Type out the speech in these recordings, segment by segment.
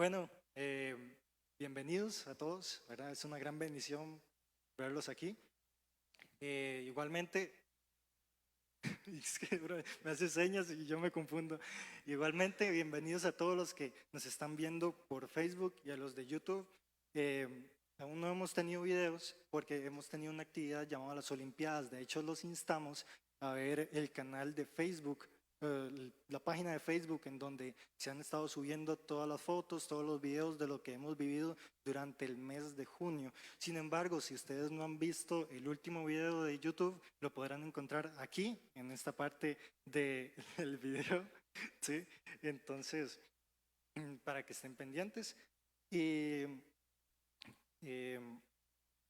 Bueno, bienvenidos a todos, ¿verdad? Es una gran bendición verlos aquí. Igualmente, es que bro, me hace señas y yo me confundo. Igualmente, bienvenidos a todos los que nos están viendo por Facebook y a los de YouTube. Eh, Aún no hemos tenido videos porque hemos tenido una actividad llamada las Olimpiadas. De hecho, los instamos a ver el canal de Facebook, la página de Facebook en donde se han estado subiendo todas las fotos, todos los videos de lo que hemos vivido durante el mes de junio. Sin embargo, si ustedes no han visto el último video de YouTube, lo podrán encontrar aquí, en esta parte del video, ¿sí? Entonces, para que estén pendientes. Y eh,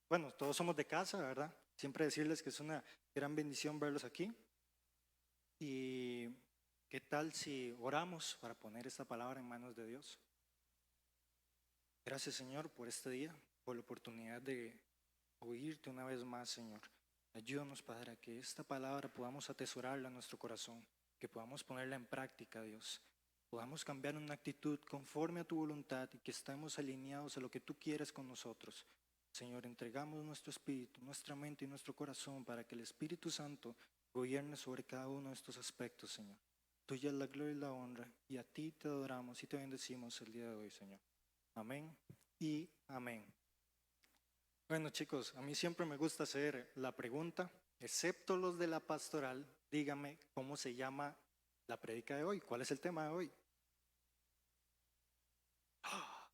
bueno, todos somos de casa, ¿verdad? Siempre decirles que es una gran bendición verlos aquí. Y qué tal si oramos para poner esta palabra en manos de Dios. Gracias, Señor, por este día, por la oportunidad de oírte una vez más, Señor. Ayúdanos, Padre, a que esta palabra podamos atesorarla en nuestro corazón, que podamos ponerla en práctica, Dios. Podamos cambiar una actitud conforme a tu voluntad y que estemos alineados a lo que tú quieres con nosotros. Señor, entregamos nuestro espíritu, nuestra mente y nuestro corazón para que el Espíritu Santo gobierne sobre cada uno de estos aspectos, Señor. Tuya es la gloria y la honra, y a ti te adoramos y te bendecimos el día de hoy, Señor. Amén y amén. Bueno, chicos, a mí siempre me gusta hacer la pregunta, excepto los de la pastoral, dígame cómo se llama la prédica de hoy, cuál es el tema de hoy. ¡Ah!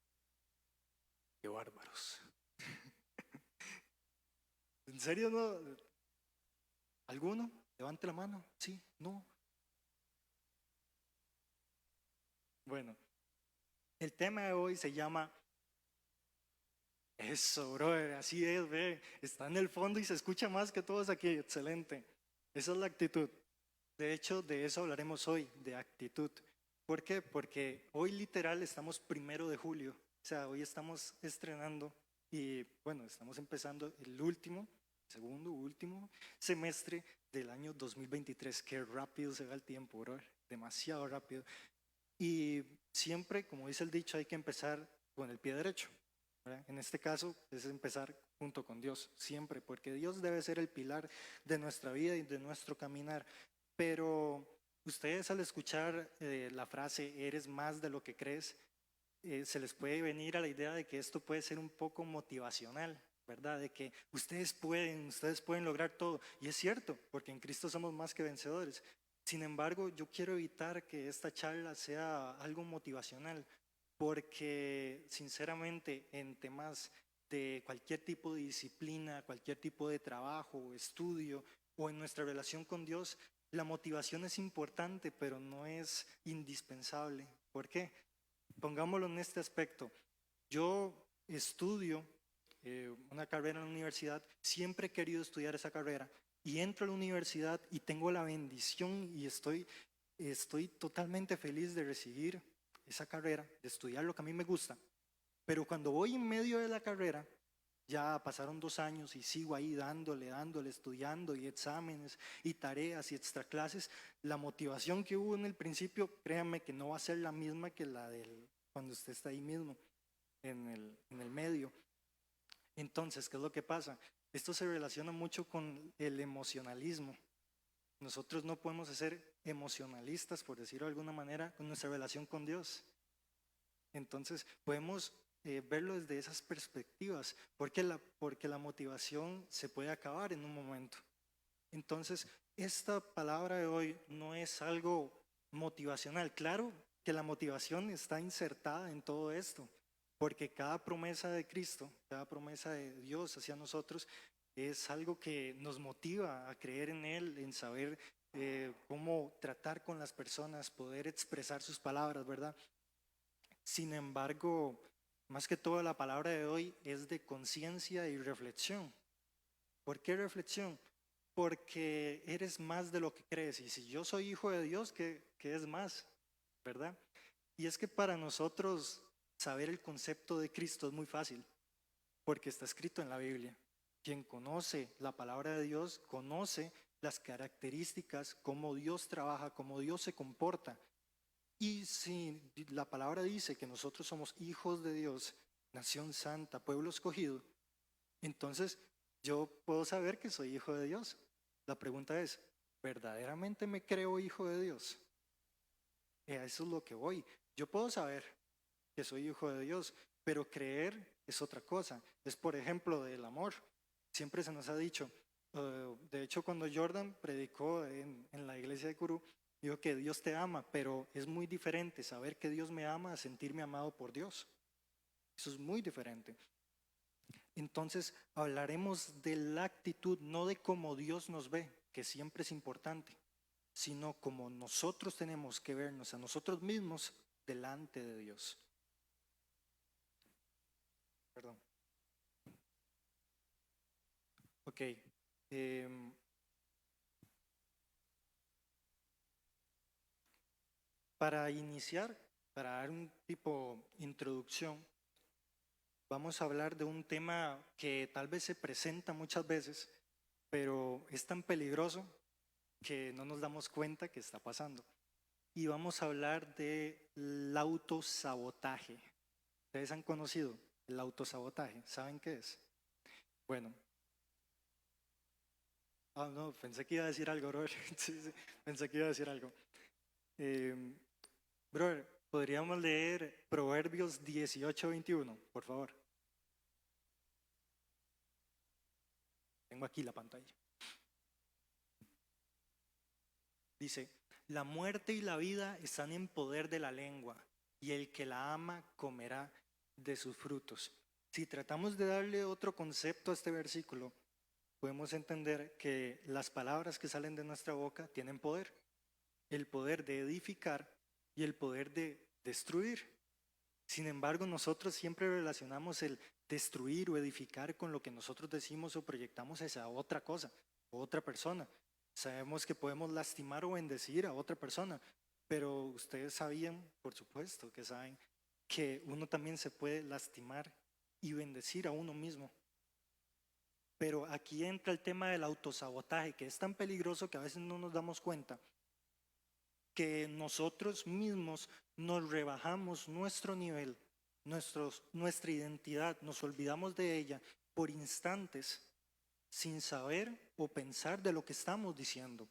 ¡Qué bárbaros! ¿En serio no? ¿Alguno? Levante la mano. Sí, no. Bueno, el tema de hoy se llama eso, brother, así es, ve, está en el fondo y se escucha más que todos aquí, excelente. Esa es la actitud. De hecho, de eso hablaremos hoy, de actitud. ¿Por qué? Porque hoy literal estamos 1 de julio, o sea, hoy estamos estrenando y bueno, estamos empezando el segundo, último semestre del año 2023. Qué rápido se va el tiempo, bro, demasiado rápido. Y siempre, como dice el dicho, hay que empezar con el pie derecho, ¿verdad? En este caso es empezar junto con Dios, siempre, porque Dios debe ser el pilar de nuestra vida y de nuestro caminar. Pero ustedes al escuchar la frase, eres más de lo que crees, se les puede venir a la idea de que esto puede ser un poco motivacional, ¿verdad? De que ustedes pueden lograr todo. Y es cierto, porque en Cristo somos más que vencedores. Sin embargo, yo quiero evitar que esta charla sea algo motivacional, porque sinceramente en temas de cualquier tipo de disciplina, cualquier tipo de trabajo, estudio o en nuestra relación con Dios, la motivación es importante, pero no es indispensable. ¿Por qué? Pongámoslo en este aspecto. Yo estudio una carrera en la universidad, siempre he querido estudiar esa carrera y entro a la universidad y tengo la bendición y estoy totalmente feliz de recibir esa carrera, de estudiar lo que a mí me gusta. Pero cuando voy en medio de la carrera, ya pasaron 2 años y sigo ahí dándole, estudiando y exámenes y tareas y extraclases. La motivación que hubo en el principio, créanme que no va a ser la misma que la del cuando usted está ahí mismo, en el medio. Entonces, ¿qué es lo que pasa? Esto se relaciona mucho con el emocionalismo. Nosotros no podemos ser emocionalistas, por decirlo de alguna manera, con nuestra relación con Dios. Entonces, podemos verlo desde esas perspectivas, porque la motivación se puede acabar en un momento. Entonces, esta palabra de hoy no es algo motivacional. Claro que la motivación está insertada en todo esto, porque cada promesa de Cristo, cada promesa de Dios hacia nosotros es algo que nos motiva a creer en Él, en saber cómo tratar con las personas, poder expresar sus palabras, ¿verdad? Sin embargo, más que todo la palabra de hoy es de conciencia y reflexión. ¿Por qué reflexión? Porque eres más de lo que crees. Y si yo soy hijo de Dios, ¿qué es más? ¿Verdad? Y es que para nosotros saber el concepto de Cristo es muy fácil, porque está escrito en la Biblia. Quien conoce la palabra de Dios, conoce las características, cómo Dios trabaja, cómo Dios se comporta. Y si la palabra dice que nosotros somos hijos de Dios, nación santa, pueblo escogido, entonces yo puedo saber que soy hijo de Dios. La pregunta es, ¿verdaderamente me creo hijo de Dios? A eso es lo que voy. Yo puedo saber que soy hijo de Dios, pero creer es otra cosa. Es por ejemplo del amor. Siempre se nos ha dicho, de hecho cuando Jordan predicó en la iglesia de Curú, dijo que Dios te ama, pero es muy diferente saber que Dios me ama a sentirme amado por Dios. Eso es muy diferente. Entonces hablaremos de la actitud, no de cómo Dios nos ve, que siempre es importante, sino como nosotros tenemos que vernos a nosotros mismos delante de Dios. Perdón. Ok. Para iniciar, para dar un tipo introducción, vamos a hablar de un tema que tal vez se presenta muchas veces, pero es tan peligroso que no nos damos cuenta que está pasando. Y vamos a hablar del autosabotaje. ¿Ustedes han conocido el autosabotaje? ¿Saben qué es? Bueno, no, pensé que iba a decir algo, brother. Sí, sí, pensé que iba a decir algo. Eh, brother, ¿podríamos leer Proverbios 18:21, por favor? Tengo aquí la pantalla. Dice, la muerte y la vida están en poder de la lengua, y el que la ama comerá de sus frutos. Si tratamos de darle otro concepto a este versículo, podemos entender que las palabras que salen de nuestra boca tienen poder, el poder de edificar y el poder de destruir. Sin embargo, nosotros siempre relacionamos el destruir o edificar con lo que nosotros decimos o proyectamos hacia otra cosa, o otra persona. Sabemos que podemos lastimar o bendecir a otra persona, pero ustedes sabían, por supuesto que saben, que uno también se puede lastimar y bendecir a uno mismo. Pero aquí entra el tema del autosabotaje, que es tan peligroso que a veces no nos damos cuenta que nosotros mismos nos rebajamos nuestro nivel, nuestra identidad, nos olvidamos de ella por instantes sin saber o pensar de lo que estamos diciendo.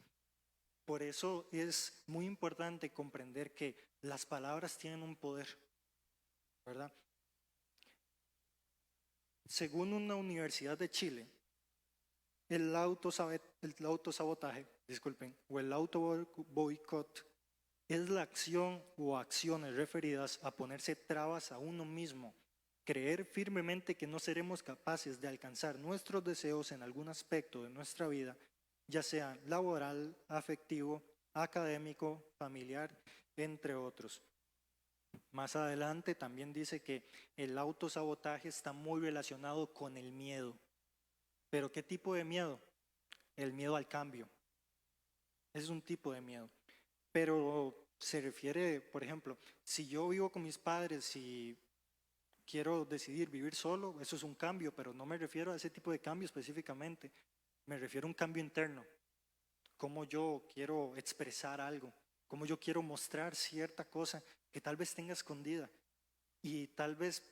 Por eso es muy importante comprender que las palabras tienen un poder, ¿verdad? Según una universidad de Chile, el autosabotaje, disculpen, o el autoboicot es la acción o acciones referidas a ponerse trabas a uno mismo, creer firmemente que no seremos capaces de alcanzar nuestros deseos en algún aspecto de nuestra vida, ya sea laboral, afectivo, académico, familiar, entre otros. Más adelante también dice que el autosabotaje está muy relacionado con el miedo. ¿Pero qué tipo de miedo? El miedo al cambio. Es un tipo de miedo. Pero se refiere, por ejemplo, si yo vivo con mis padres y quiero decidir vivir solo, eso es un cambio, pero no me refiero a ese tipo de cambio específicamente. Me refiero a un cambio interno. Cómo yo quiero expresar algo, cómo yo quiero mostrar cierta cosa que tal vez tenga escondida. Y tal vez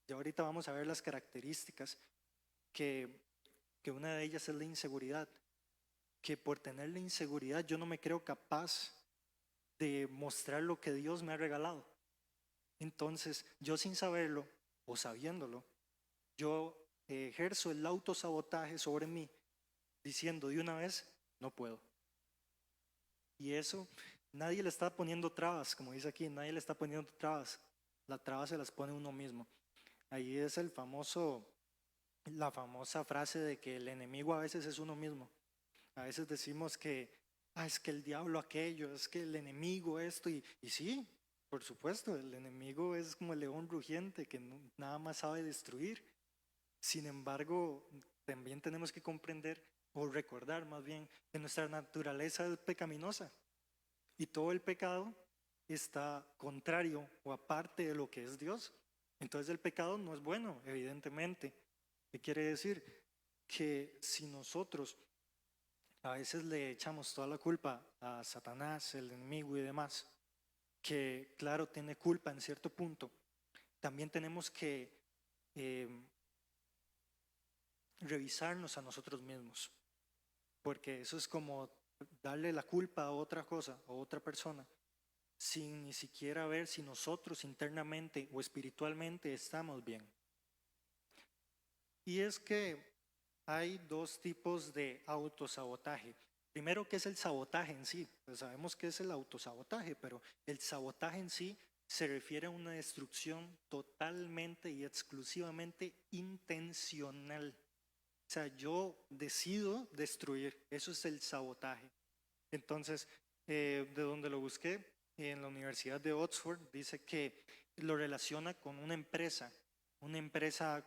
ya ahorita vamos a ver las características, que una de ellas es la inseguridad, que por tener la inseguridad yo no me creo capaz de mostrar lo que Dios me ha regalado. Entonces, yo sin saberlo o sabiéndolo, yo ejerzo el autosabotaje sobre mí, diciendo de una vez, no puedo. Y eso, nadie le está poniendo trabas, como dice aquí, nadie le está poniendo trabas. Las trabas se las pone uno mismo. Ahí es la famosa frase de que el enemigo a veces es uno mismo. A veces decimos que, es que el diablo aquello, es que el enemigo esto, y sí, por supuesto, el enemigo es como el león rugiente que nada más sabe destruir. Sin embargo, también tenemos que comprender o recordar más bien que nuestra naturaleza es pecaminosa y todo el pecado está contrario o aparte de lo que es Dios. Entonces el pecado no es bueno, evidentemente. ¿Qué quiere decir? Que si nosotros a veces le echamos toda la culpa a Satanás, el enemigo y demás, que claro, tiene culpa en cierto punto, también tenemos que eh, revisarnos a nosotros mismos, porque eso es como darle la culpa a otra cosa, a otra persona, sin ni siquiera ver si nosotros internamente o espiritualmente estamos bien. Y es que hay dos tipos de autosabotaje. Primero, ¿qué es el sabotaje en sí? Pues sabemos que es el autosabotaje, pero el sabotaje en sí se refiere a una destrucción totalmente y exclusivamente intencional. O sea, yo decido destruir, eso es el sabotaje. Entonces, de donde lo busqué, en la Universidad de Oxford, dice que lo relaciona con una empresa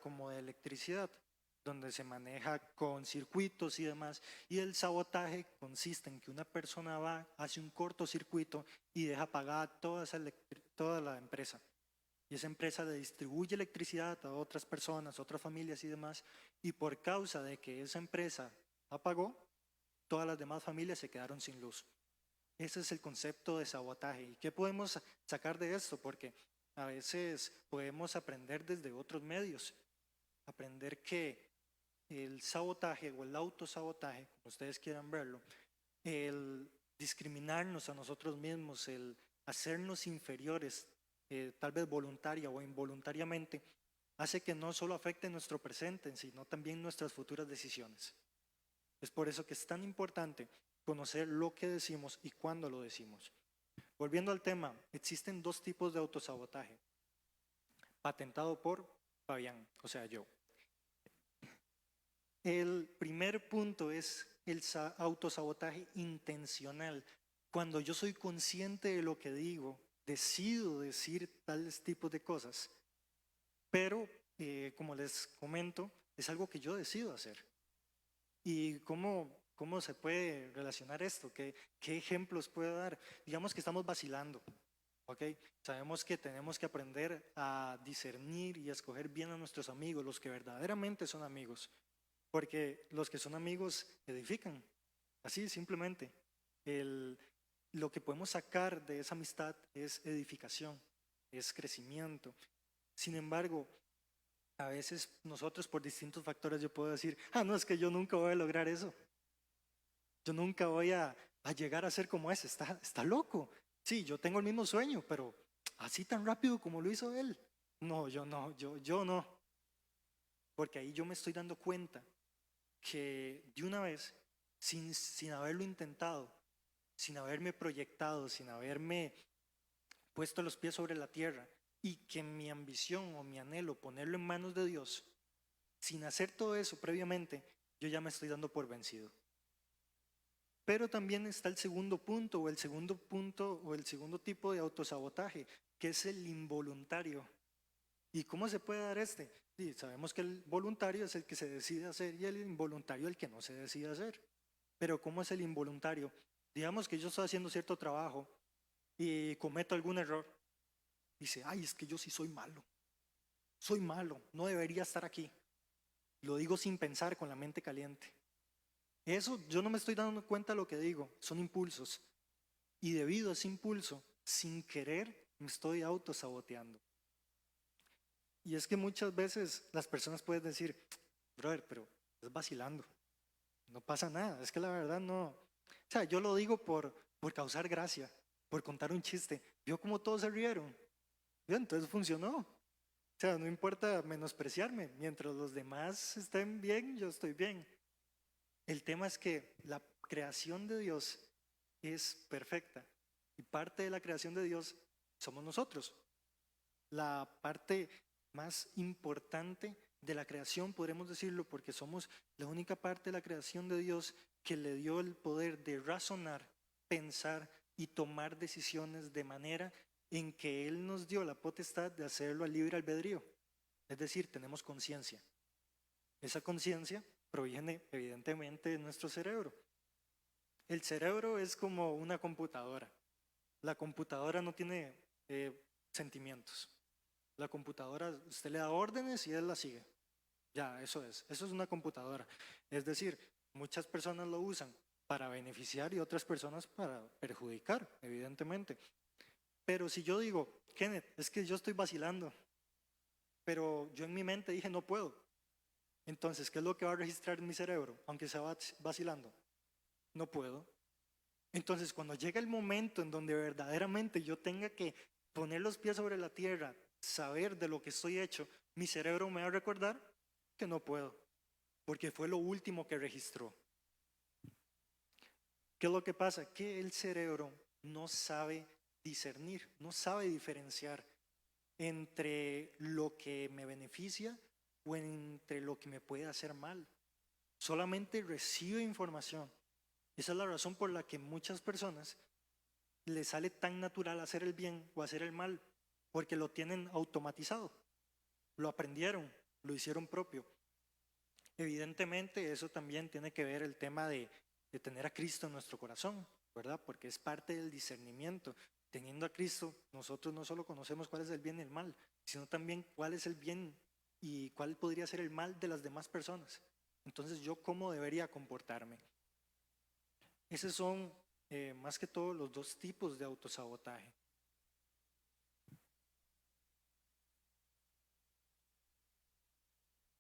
como de electricidad, donde se maneja con circuitos y demás. Y el sabotaje consiste en que una persona va, hace un cortocircuito y deja apagada toda la empresa. Y esa empresa le distribuye electricidad a otras personas, otras familias y demás. Y por causa de que esa empresa apagó, todas las demás familias se quedaron sin luz. Ese es el concepto de sabotaje. ¿Y qué podemos sacar de esto? Porque a veces podemos aprender desde otros medios. Aprender que el sabotaje o el autosabotaje, como ustedes quieran verlo, el discriminarnos a nosotros mismos, el hacernos inferiores, tal vez voluntaria o involuntariamente, hace que no solo afecte nuestro presente, sino también nuestras futuras decisiones. Es por eso que es tan importante conocer lo que decimos y cuándo lo decimos. Volviendo al tema, existen dos tipos de autosabotaje, patentado por Fabián, o sea, yo. El primer punto es el autosabotaje intencional. Cuando yo soy consciente de lo que digo, decido decir tales tipos de cosas, pero como les comento, es algo que yo decido hacer. ¿Y cómo se puede relacionar esto? ¿Qué ejemplos puedo dar? Digamos que estamos vacilando, ¿ok? Sabemos que tenemos que aprender a discernir y a escoger bien a nuestros amigos, los que verdaderamente son amigos, porque los que son amigos edifican, así simplemente. Lo que podemos sacar de esa amistad es edificación, es crecimiento. Sin embargo, a veces nosotros por distintos factores yo puedo decir, no, es que yo nunca voy a lograr eso. Yo nunca voy a llegar a ser como ese, está loco. Sí, yo tengo el mismo sueño, pero así tan rápido como lo hizo él. No, yo no. Porque ahí yo me estoy dando cuenta que de una vez, sin haberlo intentado, sin haberme proyectado, sin haberme puesto los pies sobre la tierra, y que mi ambición o mi anhelo ponerlo en manos de Dios, sin hacer todo eso previamente, yo ya me estoy dando por vencido. Pero también está el segundo punto o el segundo tipo de autosabotaje, que es el involuntario. ¿Y cómo se puede dar este? Sí, sabemos que el voluntario es el que se decide hacer y el involuntario el que no se decide hacer. Pero ¿cómo es el involuntario? Digamos que yo estoy haciendo cierto trabajo y cometo algún error. Dice, ay, es que yo sí soy malo, no debería estar aquí. Lo digo sin pensar, con la mente caliente. Eso yo no me estoy dando cuenta de lo que digo, son impulsos. Y debido a ese impulso, sin querer, me estoy autosaboteando. Y es que muchas veces las personas pueden decir, brother, pero estás vacilando, no pasa nada, es que la verdad no. O sea, yo lo digo por causar gracia, por contar un chiste. ¿Vio cómo todos se rieron? ¿Vio? Entonces funcionó. O sea, no importa menospreciarme, mientras los demás estén bien, yo estoy bien. El tema es que la creación de Dios es perfecta y parte de la creación de Dios somos nosotros. La parte más importante de la creación, podremos decirlo, porque somos la única parte de la creación de Dios que le dio el poder de razonar, pensar y tomar decisiones de manera en que Él nos dio la potestad de hacerlo a libre albedrío. Es decir, tenemos conciencia. Esa conciencia proviene evidentemente de nuestro cerebro. El cerebro es como una computadora. La computadora no tiene sentimientos. La computadora, usted le da órdenes y él la sigue. Ya, eso es una computadora. Es decir, muchas personas lo usan para beneficiar y otras personas para perjudicar, evidentemente. Pero si yo digo, Kenneth, es que yo estoy vacilando, pero yo en mi mente dije, no puedo. Entonces, ¿qué es lo que va a registrar en mi cerebro, aunque sea vacilando? No puedo. Entonces, cuando llega el momento en donde verdaderamente yo tenga que poner los pies sobre la tierra, saber de lo que estoy hecho, mi cerebro me va a recordar que no puedo, porque fue lo último que registró. ¿Qué es lo que pasa? Que el cerebro no sabe discernir, no sabe diferenciar entre lo que me beneficia o entre lo que me puede hacer mal. Solamente recibe información. Esa es la razón por la que muchas personas les sale tan natural hacer el bien o hacer el mal, porque lo tienen automatizado, lo aprendieron, lo hicieron propio. Evidentemente eso también tiene que ver el tema de tener a Cristo en nuestro corazón, ¿verdad? Porque es parte del discernimiento. Teniendo a Cristo, nosotros no solo conocemos cuál es el bien y el mal, sino también cuál es el bien y cuál podría ser el mal de las demás personas. Entonces, ¿yo cómo debería comportarme? Esos son más que todo los dos tipos de autosabotaje.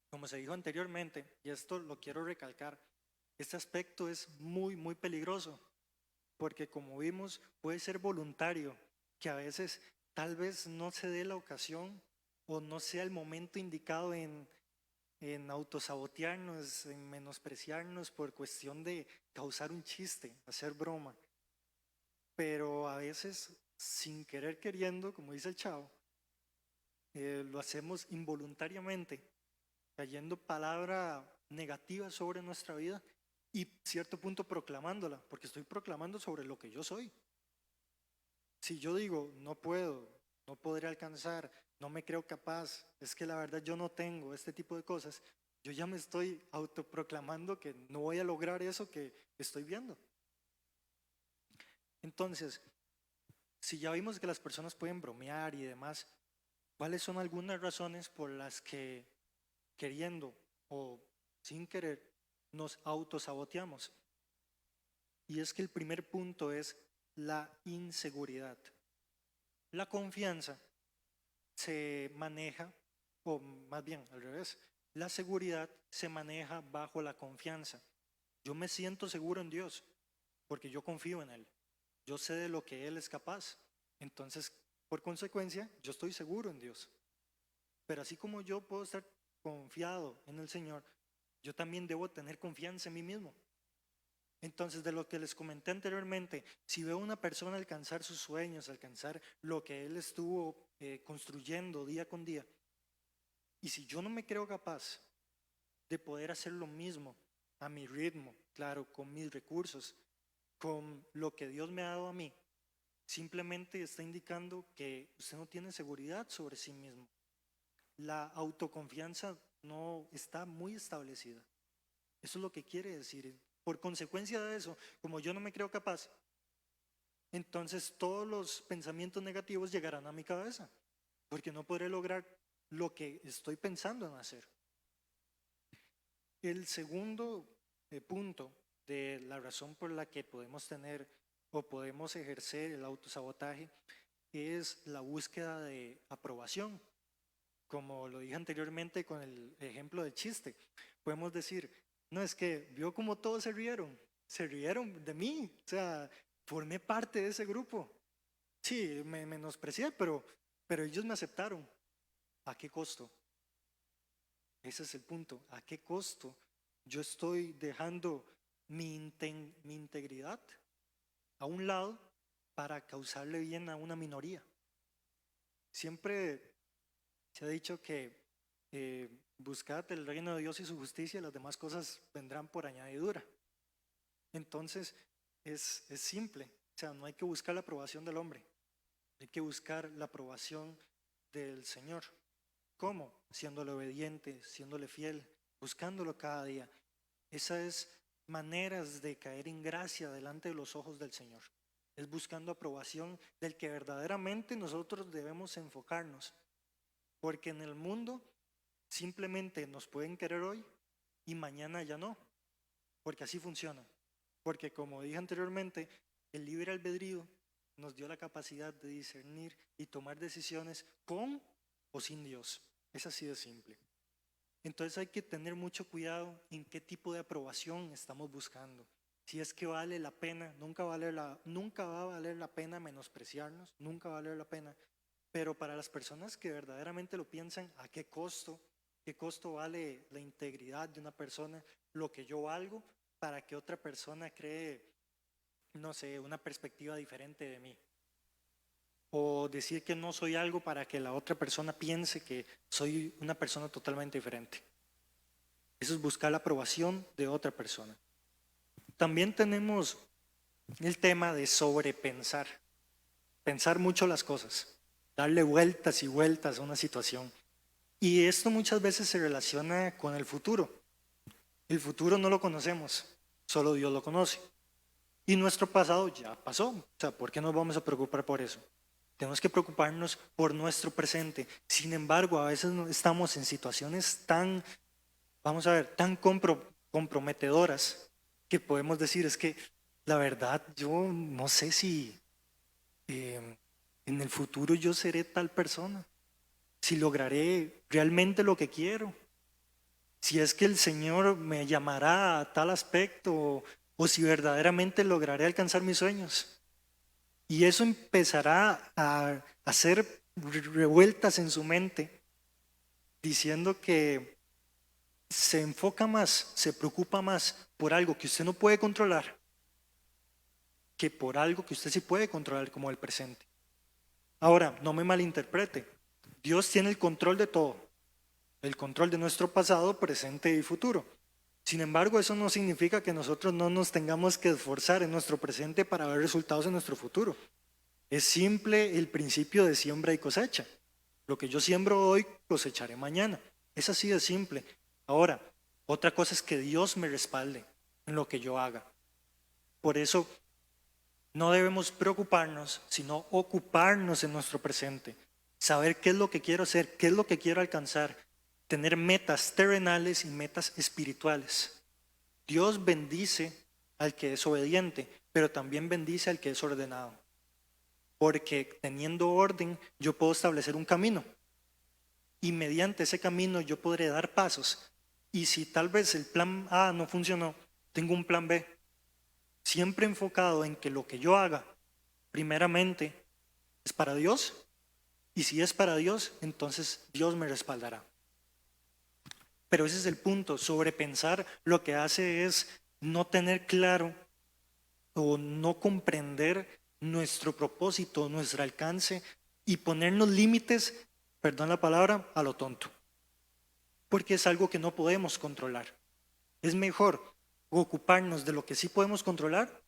Como se dijo anteriormente, y esto lo quiero recalcar, este aspecto es muy, muy peligroso, porque como vimos, puede ser voluntario, que a veces tal vez no se dé la ocasión o no sea el momento indicado en autosabotearnos, en menospreciarnos por cuestión de causar un chiste, hacer broma. Pero a veces, sin querer queriendo, como dice el chavo, lo hacemos involuntariamente, cayendo palabra negativa sobre nuestra vida y cierto punto proclamándola, porque estoy proclamando sobre lo que yo soy. Si yo digo, no puedo, no podré alcanzar, no me creo capaz, es que la verdad yo no tengo este tipo de cosas, yo ya me estoy autoproclamando que no voy a lograr eso que estoy viendo. Entonces, si ya vimos que las personas pueden bromear y demás, ¿cuáles son algunas razones por las que queriendo o sin querer nos autosaboteamos? Y es que el primer punto es la inseguridad. La confianza se maneja, o más bien al revés, la seguridad se maneja bajo la confianza. Yo me siento seguro en Dios porque yo confío en Él. Yo sé de lo que Él es capaz. Entonces, por consecuencia, yo estoy seguro en Dios. Pero así como yo puedo estar confiado en el Señor, yo también debo tener confianza en mí mismo. Entonces, de lo que les comenté anteriormente, si veo a una persona alcanzar sus sueños, alcanzar lo que él estuvo construyendo día con día, y si yo no me creo capaz de poder hacer lo mismo a mi ritmo, claro, con mis recursos, con lo que Dios me ha dado a mí, simplemente está indicando que usted no tiene seguridad sobre sí mismo. La autoconfianza no está muy establecida. Eso es lo que quiere decir. Por consecuencia de eso, como yo no me creo capaz, entonces todos los pensamientos negativos llegarán a mi cabeza, porque no podré lograr lo que estoy pensando en hacer. El segundo punto de la razón por la que podemos tener o podemos ejercer el autosabotaje es la búsqueda de aprobación. Como lo dije anteriormente con el ejemplo del chiste, podemos decir, no, es que vio como todos se rieron de mí, o sea, formé parte de ese grupo. Sí, me menosprecié, pero ellos me aceptaron. ¿A qué costo? Ese es el punto. ¿A qué costo yo estoy dejando mi integridad a un lado para causarle bien a una minoría? Siempre se ha dicho que buscad el reino de Dios y su justicia y las demás cosas vendrán por añadidura. Entonces, es simple. O sea, no hay que buscar la aprobación del hombre. Hay que buscar la aprobación del Señor. ¿Cómo? Siéndole obediente, siéndole fiel, buscándolo cada día. Esas es maneras de caer en gracia delante de los ojos del Señor. Es buscando aprobación del que verdaderamente nosotros debemos enfocarnos. Porque en el mundo simplemente nos pueden querer hoy y mañana ya no. Porque así funciona. Porque como dije anteriormente, el libre albedrío nos dio la capacidad de discernir y tomar decisiones con o sin Dios. Es así de simple. Entonces hay que tener mucho cuidado en qué tipo de aprobación estamos buscando. Si es que vale la pena, nunca va a valer la pena menospreciarnos, nunca va a valer la pena. Pero para las personas que verdaderamente lo piensan, ¿a qué costo? ¿Qué costo vale la integridad de una persona? Lo que yo valgo para que otra persona cree, no sé, una perspectiva diferente de mí. O decir que no soy algo para que la otra persona piense que soy una persona totalmente diferente. Eso es buscar la aprobación de otra persona. También tenemos el tema de sobrepensar, pensar mucho las cosas, darle vueltas y vueltas a una situación. Y esto muchas veces se relaciona con el futuro. El futuro no lo conocemos, solo Dios lo conoce. Y nuestro pasado ya pasó. O sea, ¿por qué nos vamos a preocupar por eso? Tenemos que preocuparnos por nuestro presente. Sin embargo, a veces estamos en situaciones tan, vamos a ver, tan comprometedoras que podemos decir, es que la verdad yo no sé si en el futuro yo seré tal persona, si lograré realmente lo que quiero, si es que el Señor me llamará a tal aspecto o si verdaderamente lograré alcanzar mis sueños. Y eso empezará a hacer revueltas en su mente, diciendo que se enfoca más, se preocupa más por algo que usted no puede controlar que por algo que usted sí puede controlar, como el presente. Ahora, no me malinterprete, Dios tiene el control de todo, el control de nuestro pasado, presente y futuro. Sin embargo, eso no significa que nosotros no nos tengamos que esforzar en nuestro presente para ver resultados en nuestro futuro. Es simple el principio de siembra y cosecha. Lo que yo siembro hoy, cosecharé mañana. Es así de simple. Ahora, otra cosa es que Dios me respalde en lo que yo haga. Por eso, no debemos preocuparnos, sino ocuparnos en nuestro presente. Saber qué es lo que quiero hacer, qué es lo que quiero alcanzar. Tener metas terrenales y metas espirituales. Dios bendice al que es obediente, pero también bendice al que es ordenado. Porque teniendo orden, yo puedo establecer un camino. Y mediante ese camino yo podré dar pasos. Y si tal vez el plan A no funcionó, tengo un plan B. Siempre enfocado en que lo que yo haga, primeramente, es para Dios. Y si es para Dios, entonces Dios me respaldará. Pero ese es el punto. Sobrepensar lo que hace es no tener claro o no comprender nuestro propósito, nuestro alcance y ponernos límites, perdón la palabra, a lo tonto. Porque es algo que no podemos controlar. Es mejor ocuparnos de lo que sí podemos controlar,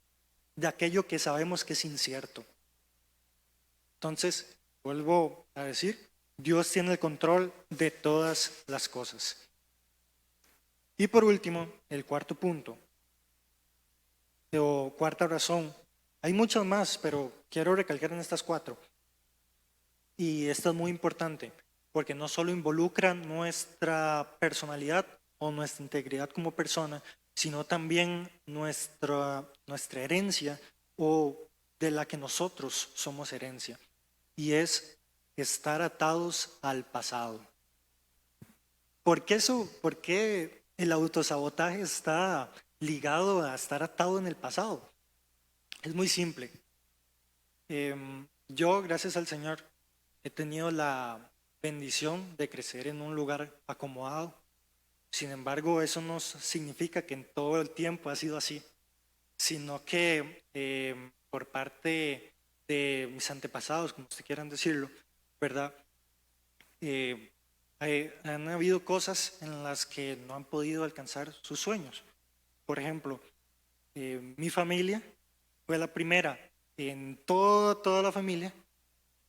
de aquello que sabemos que es incierto. Entonces, vuelvo a decir, Dios tiene el control de todas las cosas. Y por último, el cuarto punto, o cuarta razón. Hay muchas más, pero quiero recalcar en estas cuatro. Y esta es muy importante, porque no solo involucra nuestra personalidad o nuestra integridad como persona, sino también nuestra herencia o de la que nosotros somos herencia. Y es estar atados al pasado. ¿Por qué el autosabotaje está ligado a estar atado en el pasado? Es muy simple. Yo, gracias al Señor, he tenido la bendición de crecer en un lugar acomodado. Sin embargo, eso no significa que en todo el tiempo ha sido así, sino que por parte de mis antepasados, como ustedes quieran decirlo, ¿verdad? Han habido cosas en las que no han podido alcanzar sus sueños. Por ejemplo, mi familia fue la primera en toda la familia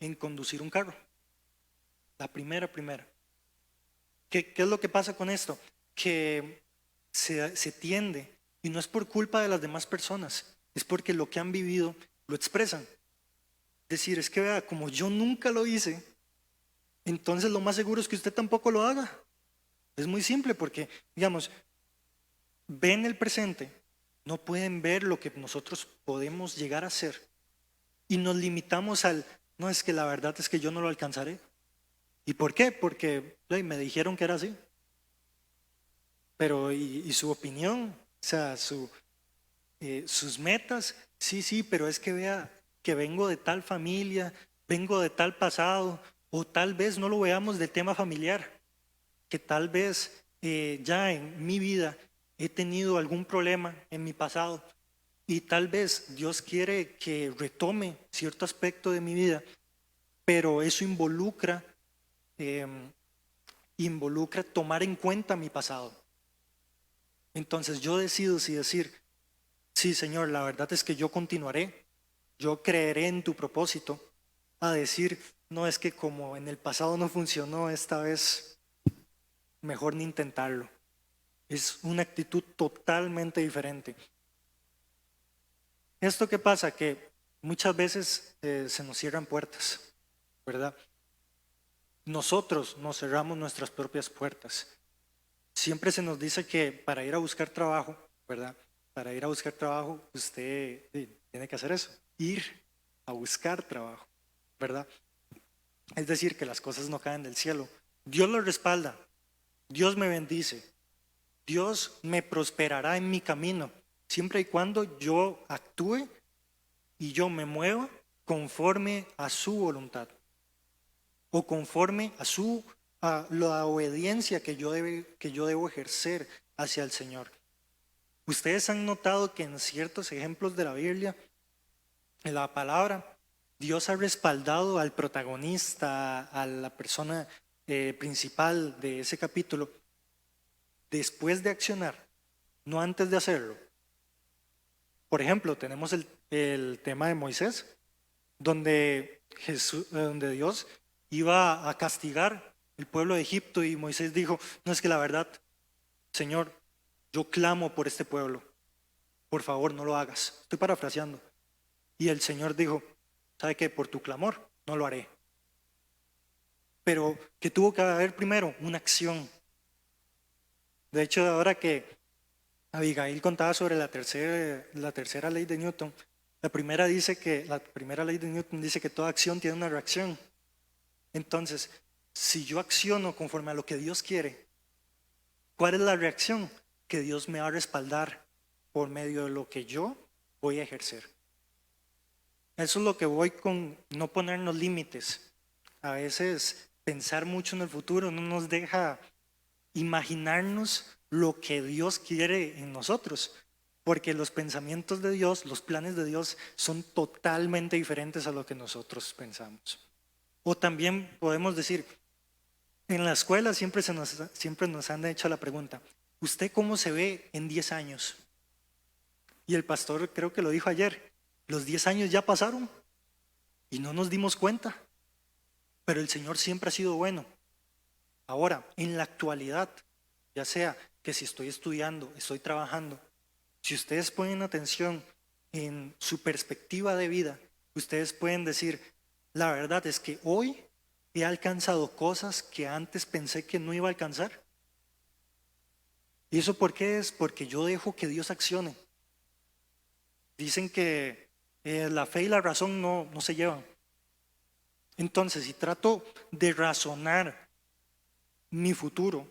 en conducir un carro. La primera. ¿Qué es lo que pasa con esto? Que se tiende, y no es por culpa de las demás personas, es porque lo que han vivido lo expresan. Decir, es que vea, como yo nunca lo hice, entonces lo más seguro es que usted tampoco lo haga. Es muy simple porque, digamos, ven el presente, no pueden ver lo que nosotros podemos llegar a ser. y nos limitamos al, no, es que la verdad es que yo no lo alcanzaré. ¿Y por qué? Porque me dijeron que era así. Pero, ¿y su opinión? O sea, sus metas, sí, sí, pero es que vea que vengo de tal familia, vengo de tal pasado, o tal vez no lo veamos del tema familiar, que tal vez ya en mi vida he tenido algún problema en mi pasado y tal vez Dios quiere que retome cierto aspecto de mi vida, pero eso involucra tomar en cuenta mi pasado. Entonces yo decido si decir, sí, Señor, la verdad es que yo continuaré, yo creeré en tu propósito, a decir, no, es que como en el pasado no funcionó, esta vez mejor ni intentarlo. Es una actitud totalmente diferente. ¿Esto qué pasa? Que muchas veces se nos cierran puertas, ¿verdad? Nosotros nos cerramos nuestras propias puertas. Siempre se nos dice que para ir a buscar trabajo, ¿verdad? Para ir a buscar trabajo, usted tiene que hacer eso, ir a buscar trabajo, ¿verdad? Es decir, que las cosas no caen del cielo. Dios lo respalda, Dios me bendice, Dios me prosperará en mi camino, siempre y cuando yo actúe y yo me mueva conforme a su voluntad o conforme a la obediencia que yo debo ejercer hacia el Señor. Ustedes han notado que en ciertos ejemplos de la Biblia, en la palabra, Dios ha respaldado al protagonista, a la persona principal de ese capítulo, después de accionar, no antes de hacerlo. Por ejemplo, tenemos el tema de Moisés, donde Dios iba a castigar el pueblo de Egipto y Moisés dijo, no, es que la verdad, Señor, yo clamo por este pueblo, por favor no lo hagas. Estoy parafraseando. Y el Señor dijo, ¿sabe qué? Por tu clamor no lo haré. Pero que tuvo que haber primero una acción. De hecho, ahora que Abigail contaba sobre la tercera ley de Newton, la primera ley de Newton dice que toda acción tiene una reacción. Entonces, si yo acciono conforme a lo que Dios quiere, ¿cuál es la reacción? Que Dios me va a respaldar por medio de lo que yo voy a ejercer. Eso es lo que voy con no ponernos límites. A veces pensar mucho en el futuro no nos deja imaginarnos lo que Dios quiere en nosotros, porque los pensamientos de Dios, los planes de Dios son totalmente diferentes a lo que nosotros pensamos. O también podemos decir, en la escuela siempre nos han hecho la pregunta, ¿usted cómo se ve en 10 años? Y el pastor creo que lo dijo ayer, los 10 años ya pasaron y no nos dimos cuenta, pero el Señor siempre ha sido bueno. Ahora, en la actualidad, ya sea que si estoy estudiando, estoy trabajando, si ustedes ponen atención en su perspectiva de vida, ustedes pueden decir, la verdad es que hoy he alcanzado cosas que antes pensé que no iba a alcanzar. ¿Y eso por qué es? Porque yo dejo que Dios accione. Dicen que la fe y la razón no se llevan. Entonces, si trato de razonar mi futuro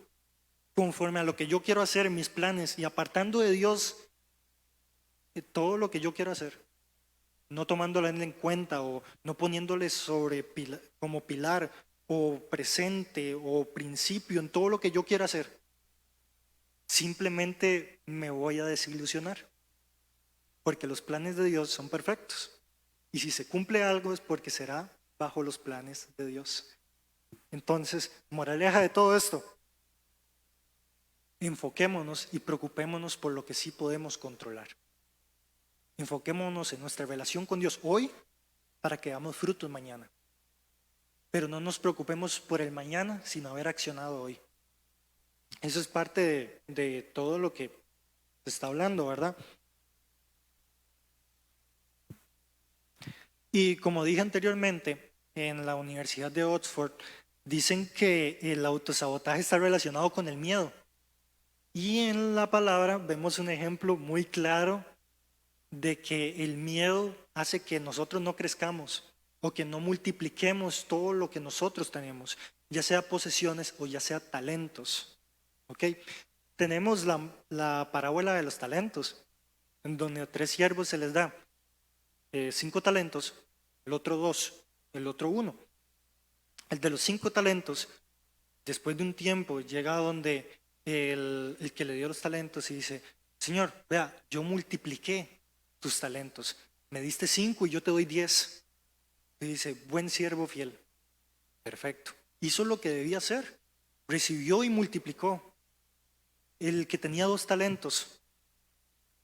conforme a lo que yo quiero hacer, mis planes, y apartando de Dios todo lo que yo quiero hacer, no tomándolo en cuenta o no poniéndole como pilar o presente o principio en todo lo que yo quiero hacer, simplemente me voy a desilusionar, porque los planes de Dios son perfectos. Y si se cumple algo es porque será bajo los planes de Dios. Entonces, moraleja de todo esto, enfoquémonos y preocupémonos por lo que sí podemos controlar. Enfoquémonos en nuestra relación con Dios hoy para que damos frutos mañana. Pero no nos preocupemos por el mañana sin haber accionado hoy. Eso es parte de todo lo que se está hablando, ¿verdad? Y como dije anteriormente, en la Universidad de Oxford dicen que el autosabotaje está relacionado con el miedo. Y en la palabra vemos un ejemplo muy claro de que el miedo hace que nosotros no crezcamos o que no multipliquemos todo lo que nosotros tenemos, ya sea posesiones o ya sea talentos. ¿Ok? Tenemos la parábola de los talentos, en donde a 3 siervos se les da 5 talentos, el otro 2, el otro 1. El de los 5 talentos, después de un tiempo, llega donde el que le dio los talentos y dice: Señor, vea, yo multipliqué tus talentos, me diste 5 y yo te doy 10. Y dice: buen siervo fiel. Perfecto. Hizo lo que debía hacer, recibió y multiplicó. El que tenía 2 talentos,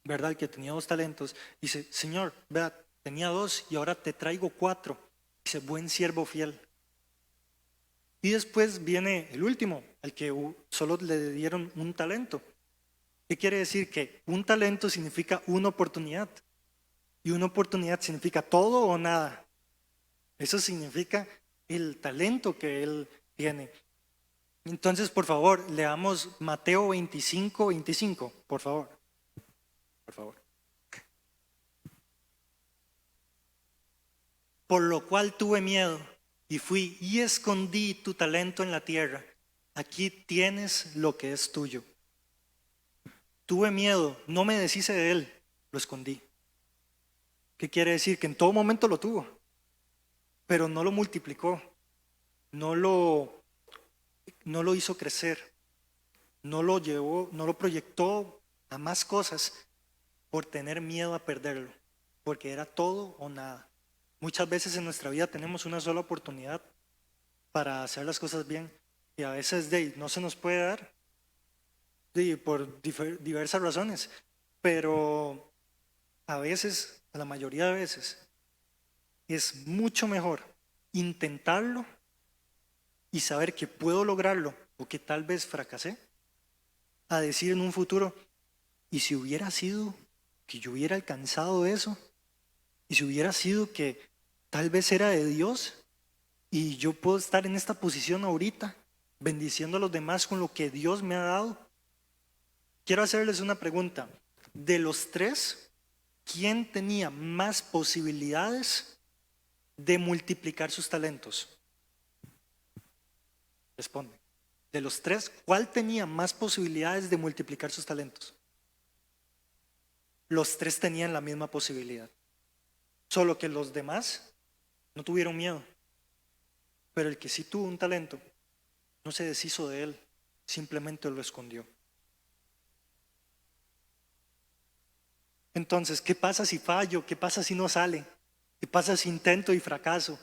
¿verdad? El que tenía 2 talentos, dice: Señor, vea, tenía 2 y ahora te traigo 4. Dice: buen siervo fiel. Y después viene el último, el que solo le dieron 1 talento. ¿Qué quiere decir? Que 1 talento significa 1 oportunidad. Y 1 oportunidad significa todo o nada. Eso significa el talento que él tiene. Entonces, por favor, leamos Mateo 25, 25, por favor. Por favor. Por lo cual tuve miedo y fui y escondí tu talento en la tierra. Aquí tienes lo que es tuyo. Tuve miedo, no me deshice de él, lo escondí. ¿Qué quiere decir? Que en todo momento lo tuvo, pero no lo multiplicó, no lo hizo crecer, no lo llevó, no lo proyectó a más cosas por tener miedo a perderlo, porque era todo o nada. Muchas veces en nuestra vida tenemos una sola oportunidad para hacer las cosas bien y a veces no se nos puede dar por diversas razones, pero a veces, la mayoría de veces, es mucho mejor intentarlo y saber que puedo lograrlo o que tal vez fracasé, a decir en un futuro: ¿y si hubiera sido que yo hubiera alcanzado eso? ¿Y si hubiera sido que tal vez era de Dios y yo puedo estar en esta posición ahorita, bendiciendo a los demás con lo que Dios me ha dado? Quiero hacerles una pregunta. De los 3, ¿quién tenía más posibilidades de multiplicar sus talentos? Responde. De los 3, ¿cuál tenía más posibilidades de multiplicar sus talentos? Los 3 tenían la misma posibilidad, solo que los demás no tuvieron miedo. Pero el que sí tuvo un talento no se deshizo de él, simplemente lo escondió. Entonces, ¿qué pasa si fallo? ¿Qué pasa si no sale? ¿Qué pasa si intento y fracaso?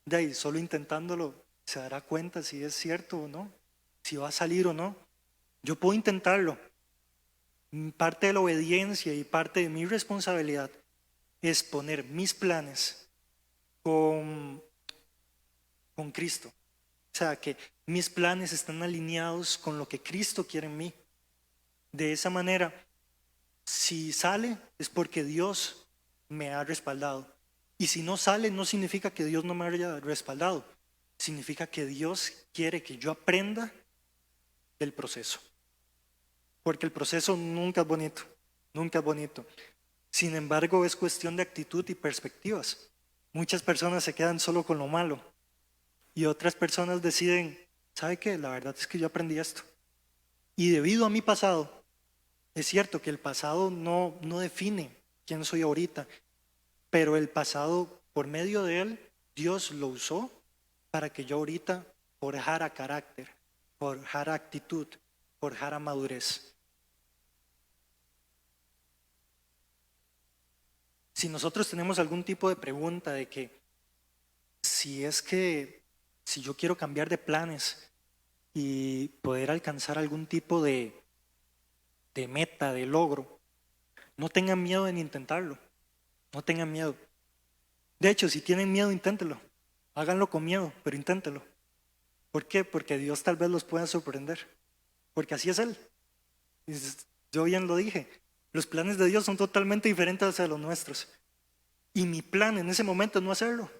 De ahí, solo intentándolo se dará cuenta si es cierto o no, si va a salir o no. Yo puedo intentarlo. Parte de la obediencia y parte de mi responsabilidad es poner mis planes con Cristo. O sea, que mis planes están alineados con lo que Cristo quiere en mí. De esa manera, si sale es porque Dios me ha respaldado. Y si no sale, no significa que Dios no me haya respaldado. Significa que Dios quiere que yo aprenda del proceso. Porque el proceso nunca es bonito, nunca es bonito. Sin embargo, es cuestión de actitud y perspectivas. Muchas personas se quedan solo con lo malo y otras personas deciden: ¿sabe qué? La verdad es que yo aprendí esto. Y debido a mi pasado, es cierto que el pasado no define quién soy ahorita, pero el pasado, por medio de él, Dios lo usó para que yo ahorita forjara carácter, forjara actitud, forjara madurez. Si nosotros tenemos algún tipo de pregunta de que si yo quiero cambiar de planes y poder alcanzar algún tipo de meta, de logro, no tengan miedo en intentarlo, no tengan miedo. De hecho, si tienen miedo, inténtelo, háganlo con miedo, pero inténtelo. ¿Por qué? Porque Dios tal vez los pueda sorprender, porque así es Él. Yo bien lo dije, los planes de Dios son totalmente diferentes a los nuestros. Y mi plan en ese momento es no hacerlo.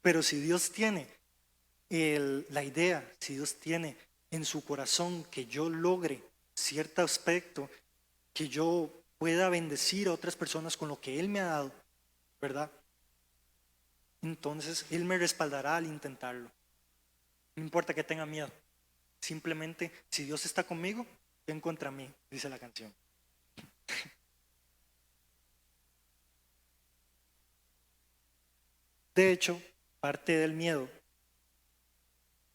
Pero si Dios tiene la idea, si Dios tiene en su corazón que yo logre cierto aspecto, que yo pueda bendecir a otras personas con lo que Él me ha dado, ¿verdad? Entonces Él me respaldará al intentarlo. No importa que tenga miedo. Simplemente, si Dios está conmigo, ¿quién contra mí? Dice la canción. De hecho, parte del miedo,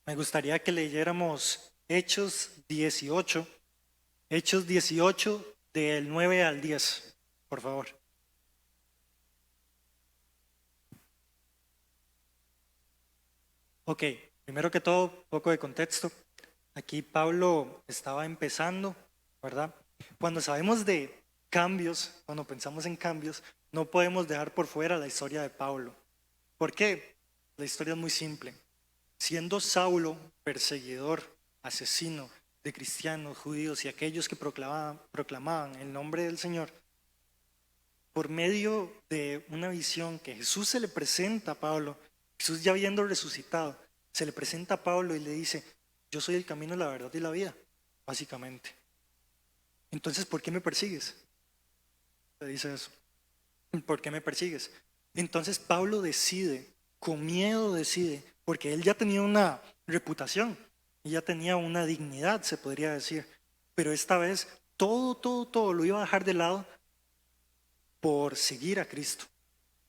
me gustaría que leyéramos Hechos 18 del 9 al 10, por favor. Ok, primero que todo, un poco de contexto. Aquí Pablo estaba empezando, ¿verdad? Cuando sabemos de cambios, cuando pensamos en cambios, no podemos dejar por fuera la historia de Pablo. ¿Por qué? La historia es muy simple. Siendo Saulo perseguidor, asesino de cristianos, judíos y aquellos que proclamaban el nombre del Señor, por medio de una visión que Jesús se le presenta a Pablo, Jesús ya habiendo resucitado, se le presenta a Pablo y le dice: yo soy el camino, la verdad y la vida, básicamente. Entonces, ¿por qué me persigues? Le dice eso. ¿Por qué me persigues? Entonces Pablo decide, con miedo decide, porque él ya tenía una reputación, ya tenía una dignidad, se podría decir, pero esta vez todo lo iba a dejar de lado por seguir a Cristo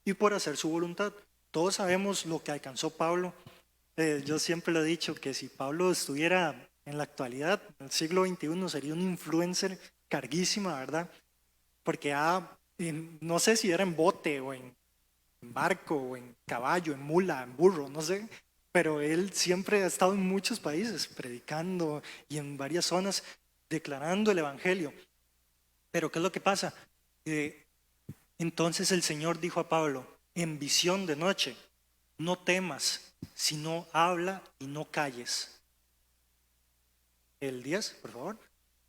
y por hacer su voluntad. Todos sabemos lo que alcanzó Pablo. Yo siempre lo he dicho, que si Pablo estuviera en la actualidad, en el siglo XXI, sería un influencer carguísima, ¿verdad? Porque no sé si era en bote o en barco o en caballo, en mula, en burro, no sé, pero él siempre ha estado en muchos países predicando y en varias zonas declarando el evangelio. Pero ¿qué es lo que pasa? Entonces el Señor dijo a Pablo en visión de noche: no temas, sino habla y no calles. El 10, por favor.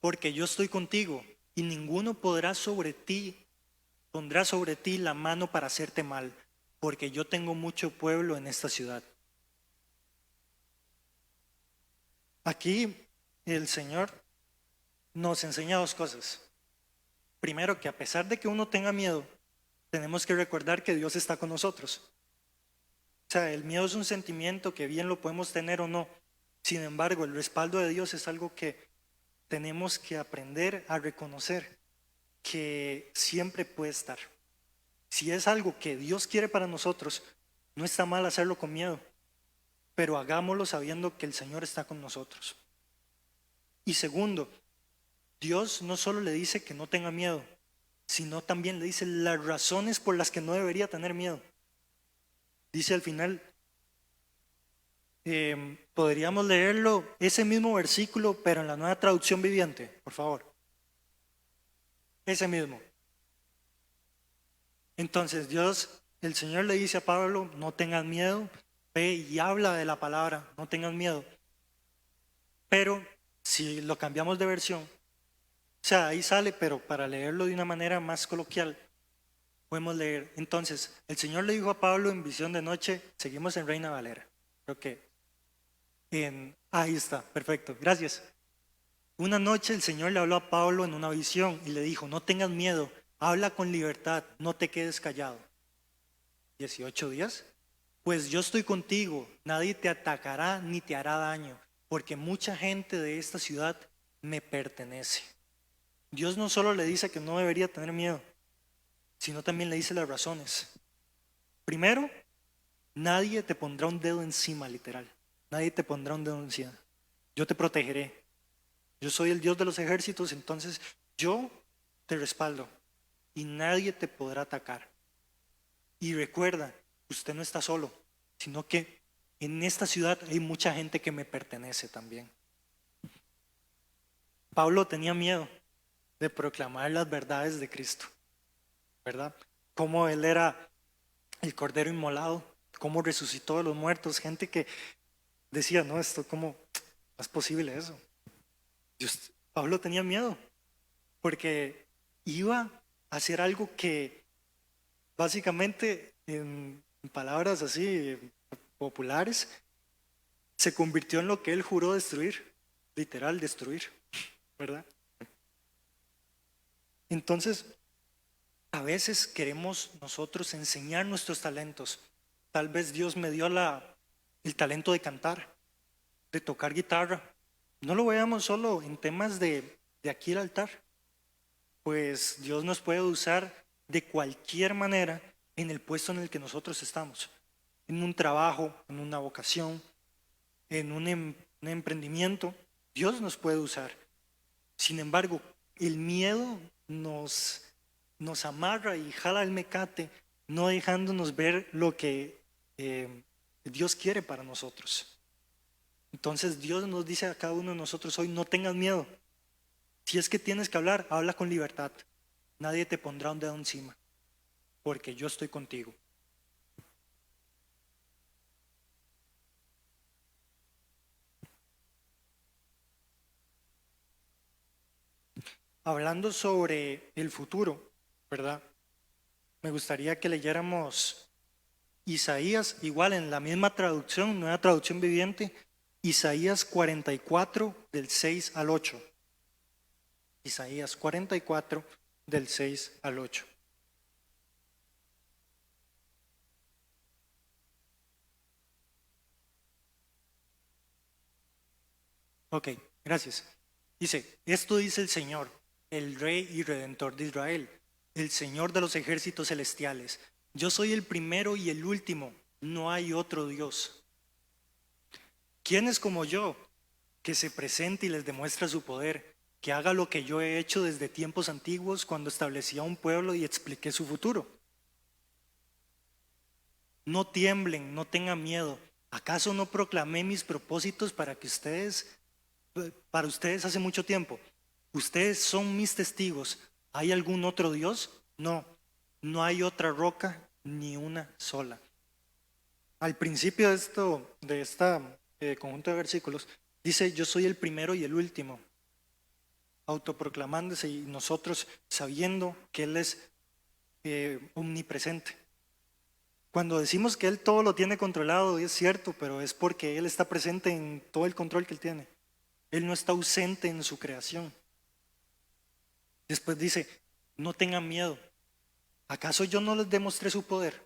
Porque yo estoy contigo y ninguno pondrá sobre ti la mano para hacerte mal, porque yo tengo mucho pueblo en esta ciudad. Aquí el Señor nos enseña dos cosas. Primero, que a pesar de que uno tenga miedo, tenemos que recordar que Dios está con nosotros. O sea, el miedo es un sentimiento que bien lo podemos tener o no. Sin embargo, el respaldo de Dios es algo que tenemos que aprender a reconocer, que siempre puede estar. Si es algo que Dios quiere para nosotros, no está mal hacerlo con miedo, pero hagámoslo sabiendo que el Señor está con nosotros. Y segundo, Dios no solo le dice que no tenga miedo, sino también le dice las razones por las que no debería tener miedo. Dice al final, podríamos leerlo, ese mismo versículo, pero en la Nueva Traducción Viviente, por favor. Ese mismo. Entonces el Señor le dice a Pablo: no tengas miedo, ve y habla de la palabra, no tengas miedo. Pero si lo cambiamos de versión, o sea, ahí sale, pero para leerlo de una manera más coloquial, podemos leer. Entonces, el Señor le dijo a Pablo en visión de noche, seguimos en Reina Valera. Creo que ahí está, perfecto, gracias. Una noche el Señor le habló a Pablo en una visión y le dijo: no tengas miedo, habla con libertad, no te quedes callado. 18 días. Pues yo estoy contigo, nadie te atacará ni te hará daño, porque mucha gente de esta ciudad me pertenece. Dios no solo le dice que no debería tener miedo, sino también le dice las razones. Primero, nadie te pondrá un dedo encima, literal. Nadie te pondrá un dedo encima. Yo te protegeré. Yo soy el Dios de los ejércitos, entonces yo te respaldo y nadie te podrá atacar. Y recuerda, usted no está solo, sino que en esta ciudad hay mucha gente que me pertenece también. Pablo tenía miedo de proclamar las verdades de Cristo, ¿verdad? Cómo él era el Cordero inmolado, cómo resucitó de los muertos, gente que decía: no, esto, ¿cómo es posible eso? Pablo tenía miedo porque iba a hacer algo que básicamente, en palabras así populares, se convirtió en lo que él juró destruir, literal destruir, ¿verdad? Entonces, a veces queremos nosotros enseñar nuestros talentos. Tal vez Dios me dio el talento de cantar, de tocar guitarra. No lo veamos solo en temas de aquí al altar, pues Dios nos puede usar de cualquier manera en el puesto en el que nosotros estamos, en un trabajo, en una vocación, en un emprendimiento. Dios nos puede usar. Sin embargo, el miedo nos amarra y jala el mecate, no dejándonos ver lo que Dios quiere para nosotros. Entonces Dios nos dice a cada uno de nosotros hoy: no tengas miedo. Si es que tienes que hablar, habla con libertad. Nadie te pondrá un dedo encima, porque yo estoy contigo. Hablando sobre el futuro, ¿verdad? Me gustaría que leyéramos Isaías, igual en la misma traducción, nueva traducción viviente, Isaías 44 del 6 al 8. Isaías 44 del 6 al 8. Ok, gracias. Dice: esto dice el Señor, el Rey y Redentor de Israel, el Señor de los ejércitos celestiales. Yo soy el primero y el último, no hay otro Dios. ¿Quién es como yo, que se presente y les demuestra su poder, que haga lo que yo he hecho desde tiempos antiguos, cuando establecí a un pueblo y expliqué su futuro? No tiemblen, no tengan miedo. ¿Acaso no proclamé mis propósitos para ustedes hace mucho tiempo? Ustedes son mis testigos. ¿Hay algún otro Dios? No, no hay otra roca, ni una sola. Al principio de esta conjunto de versículos, dice: yo soy el primero y el último, autoproclamándose, y nosotros sabiendo que Él es omnipresente. Cuando decimos que Él todo lo tiene controlado, es cierto, pero es porque Él está presente en todo el control que Él tiene. Él no está ausente en su creación. Después dice: no tengan miedo. ¿Acaso yo no les demostré su poder?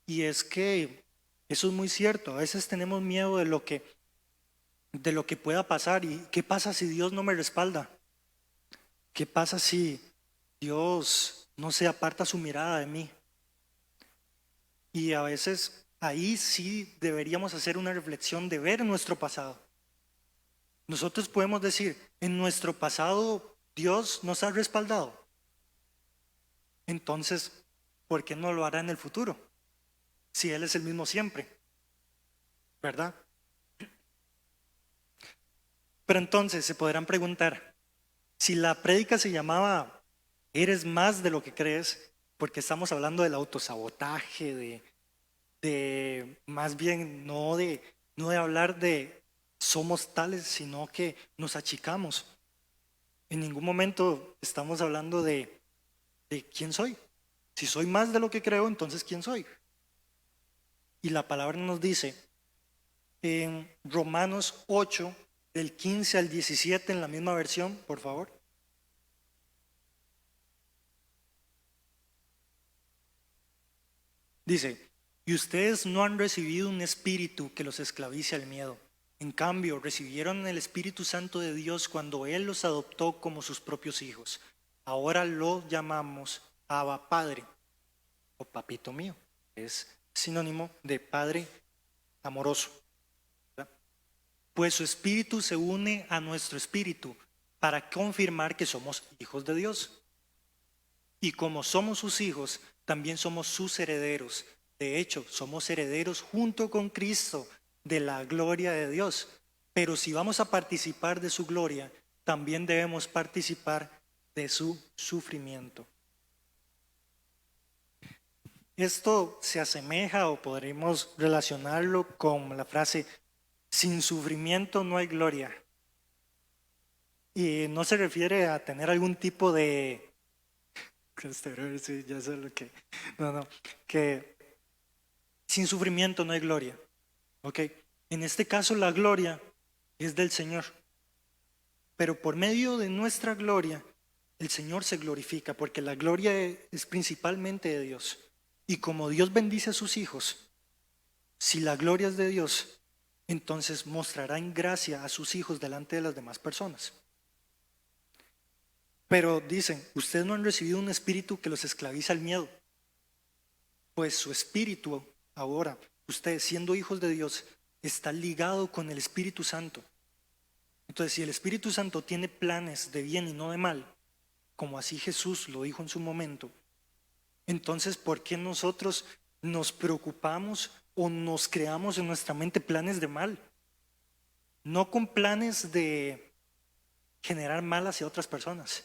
Y es que eso es muy cierto. A veces tenemos miedo de lo que pueda pasar. ¿Y qué pasa si Dios no me respalda? ¿Qué pasa si Dios no se aparta su mirada de mí? Y a veces ahí sí deberíamos hacer una reflexión de ver nuestro pasado. Nosotros podemos decir: en nuestro pasado Dios nos ha respaldado. Entonces, ¿por qué no lo hará en el futuro? Si Él es el mismo siempre, ¿verdad? Pero entonces se podrán preguntar, si la prédica se llamaba "Eres más de lo que crees", porque estamos hablando del autosabotaje, de más bien no de hablar de somos tales, sino que nos achicamos. En ningún momento estamos hablando de quién soy. Si soy más de lo que creo, entonces ¿quién soy? Y la palabra nos dice en Romanos 8, del 15 al 17, en la misma versión, por favor. Dice: y ustedes no han recibido un espíritu que los esclavice al miedo. En cambio, recibieron el Espíritu Santo de Dios cuando Él los adoptó como sus propios hijos. Ahora lo llamamos Abba Padre, o Papito mío. Es sinónimo de Padre amoroso, ¿verdad? Pues su espíritu se une a nuestro espíritu para confirmar que somos hijos de Dios. Y como somos sus hijos, también somos sus herederos. De hecho, somos herederos junto con Cristo de la gloria de Dios. Pero si vamos a participar de su gloria, también debemos participar de su sufrimiento. Esto se asemeja, o podremos relacionarlo con la frase: sin sufrimiento no hay gloria. Y no se refiere a tener algún tipo de... Sí, ya sé lo que... No, que sin sufrimiento no hay gloria. ¿Ok? En este caso la gloria es del Señor. Pero por medio de nuestra gloria, el Señor se glorifica, porque la gloria es principalmente de Dios. Y como Dios bendice a sus hijos, si la gloria es de Dios, entonces mostrará en gracia a sus hijos delante de las demás personas. Pero dicen, ustedes no han recibido un espíritu que los esclaviza al miedo. Pues su espíritu ahora, ustedes siendo hijos de Dios, está ligado con el Espíritu Santo. Entonces, si el Espíritu Santo tiene planes de bien y no de mal, como así Jesús lo dijo en su momento, entonces, ¿por qué nosotros nos preocupamos o nos creamos en nuestra mente planes de mal? No con planes de generar mal hacia otras personas,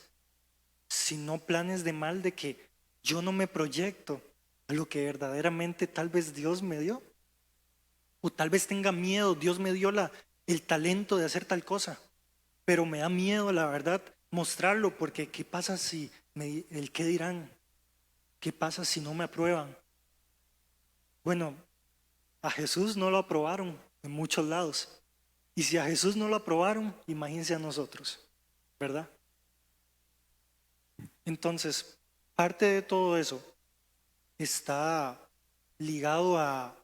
sino planes de mal de que yo no me proyecto a lo que verdaderamente tal vez Dios me dio. O tal vez tenga miedo, Dios me dio el talento de hacer tal cosa, pero me da miedo, la verdad, mostrarlo, porque ¿qué pasa si el qué dirán? ¿Qué pasa si no me aprueban? Bueno, a Jesús no lo aprobaron en muchos lados. Y si a Jesús no lo aprobaron, imagínense a nosotros, ¿verdad? Entonces, parte de todo eso está ligado a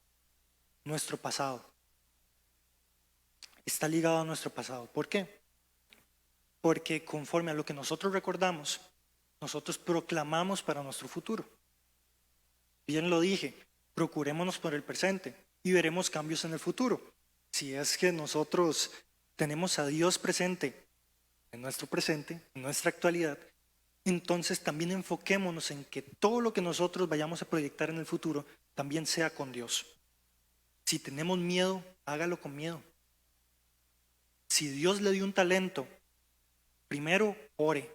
nuestro pasado. Está ligado a nuestro pasado. ¿Por qué? Porque conforme a lo que nosotros recordamos, nosotros proclamamos para nuestro futuro. Bien lo dije, procurémonos por el presente y veremos cambios en el futuro. Si es que nosotros tenemos a Dios presente, en nuestra actualidad, entonces también enfoquémonos en que todo lo que nosotros vayamos a proyectar en el futuro también sea con Dios. Si tenemos miedo, hágalo con miedo. Si Dios le dio un talento, primero ore,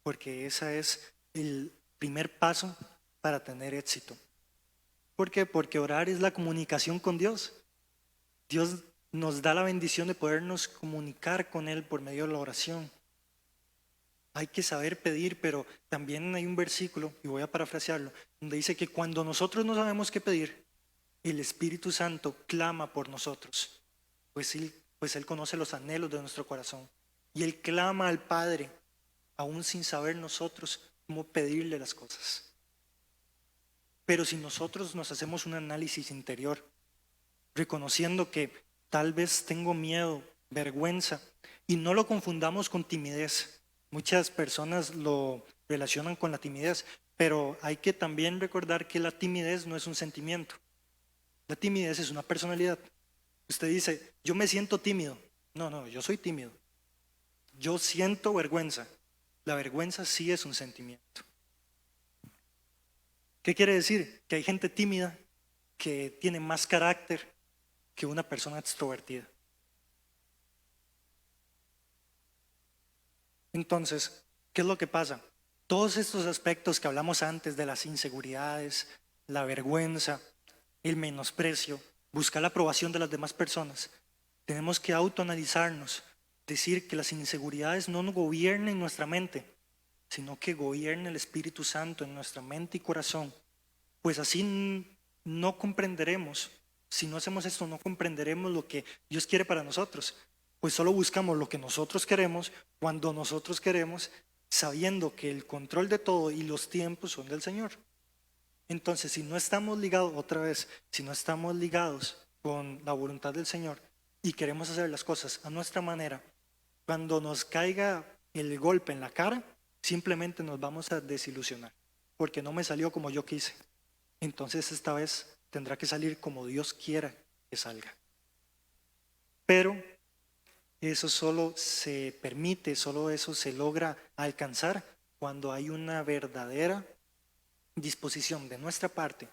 porque ese es el primer paso para tener éxito. ¿Por qué? Porque orar es la comunicación con Dios. Dios nos da la bendición de podernos comunicar con Él por medio de la oración. Hay que saber pedir, pero también hay un versículo, y voy a parafrasearlo, donde dice que cuando nosotros no sabemos qué pedir, el Espíritu Santo clama por nosotros, pues Él conoce los anhelos de nuestro corazón. Y Él clama al Padre, aún sin saber nosotros cómo pedirle las cosas. Pero si nosotros nos hacemos un análisis interior, reconociendo que tal vez tengo miedo, vergüenza, y no lo confundamos con timidez. Muchas personas lo relacionan con la timidez, pero hay que también recordar que la timidez no es un sentimiento. La timidez es una personalidad. Usted dice, yo me siento tímido. No, yo soy tímido. Yo siento vergüenza. La vergüenza sí es un sentimiento. ¿Qué quiere decir? Que hay gente tímida que tiene más carácter que una persona extrovertida. Entonces, ¿qué es lo que pasa? Todos estos aspectos que hablamos antes de las inseguridades, la vergüenza, el menosprecio, buscar la aprobación de las demás personas, tenemos que autoanalizarnos, decir que las inseguridades no nos gobiernen nuestra mente, sino que gobierne el Espíritu Santo en nuestra mente y corazón. Pues así no comprenderemos, si no hacemos esto, no comprenderemos lo que Dios quiere para nosotros. Pues solo buscamos lo que nosotros queremos, cuando nosotros queremos, sabiendo que el control de todo y los tiempos son del Señor. Entonces, si no estamos ligados, otra vez, si no estamos ligados con la voluntad del Señor y queremos hacer las cosas a nuestra manera, cuando nos caiga el golpe en la cara, simplemente nos vamos a desilusionar, porque no me salió como yo quise. Entonces esta vez tendrá que salir como Dios quiera que salga. Pero eso solo se permite, solo eso se logra alcanzar cuando hay una verdadera disposición de nuestra parte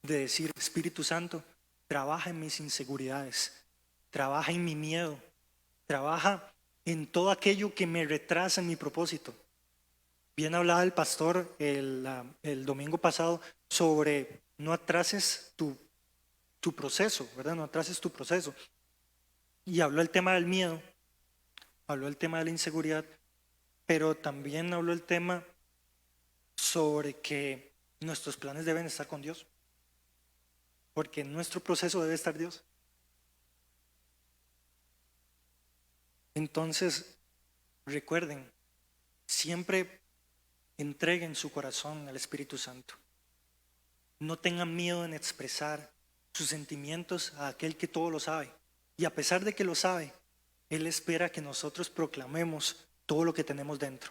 de decir, Espíritu Santo, trabaja en mis inseguridades, trabaja en mi miedo, trabaja en todo aquello que me retrasa en mi propósito. Bien hablaba el pastor el domingo pasado sobre no atrases tu proceso, ¿verdad? No atrases tu proceso. Y habló el tema del miedo, habló el tema de la inseguridad, pero también habló el tema sobre que nuestros planes deben estar con Dios, porque en nuestro proceso debe estar Dios. Entonces, recuerden, siempre entreguen su corazón al Espíritu Santo. No tengan miedo en expresar sus sentimientos a aquel que todo lo sabe. Y a pesar de que lo sabe, Él espera que nosotros proclamemos todo lo que tenemos dentro.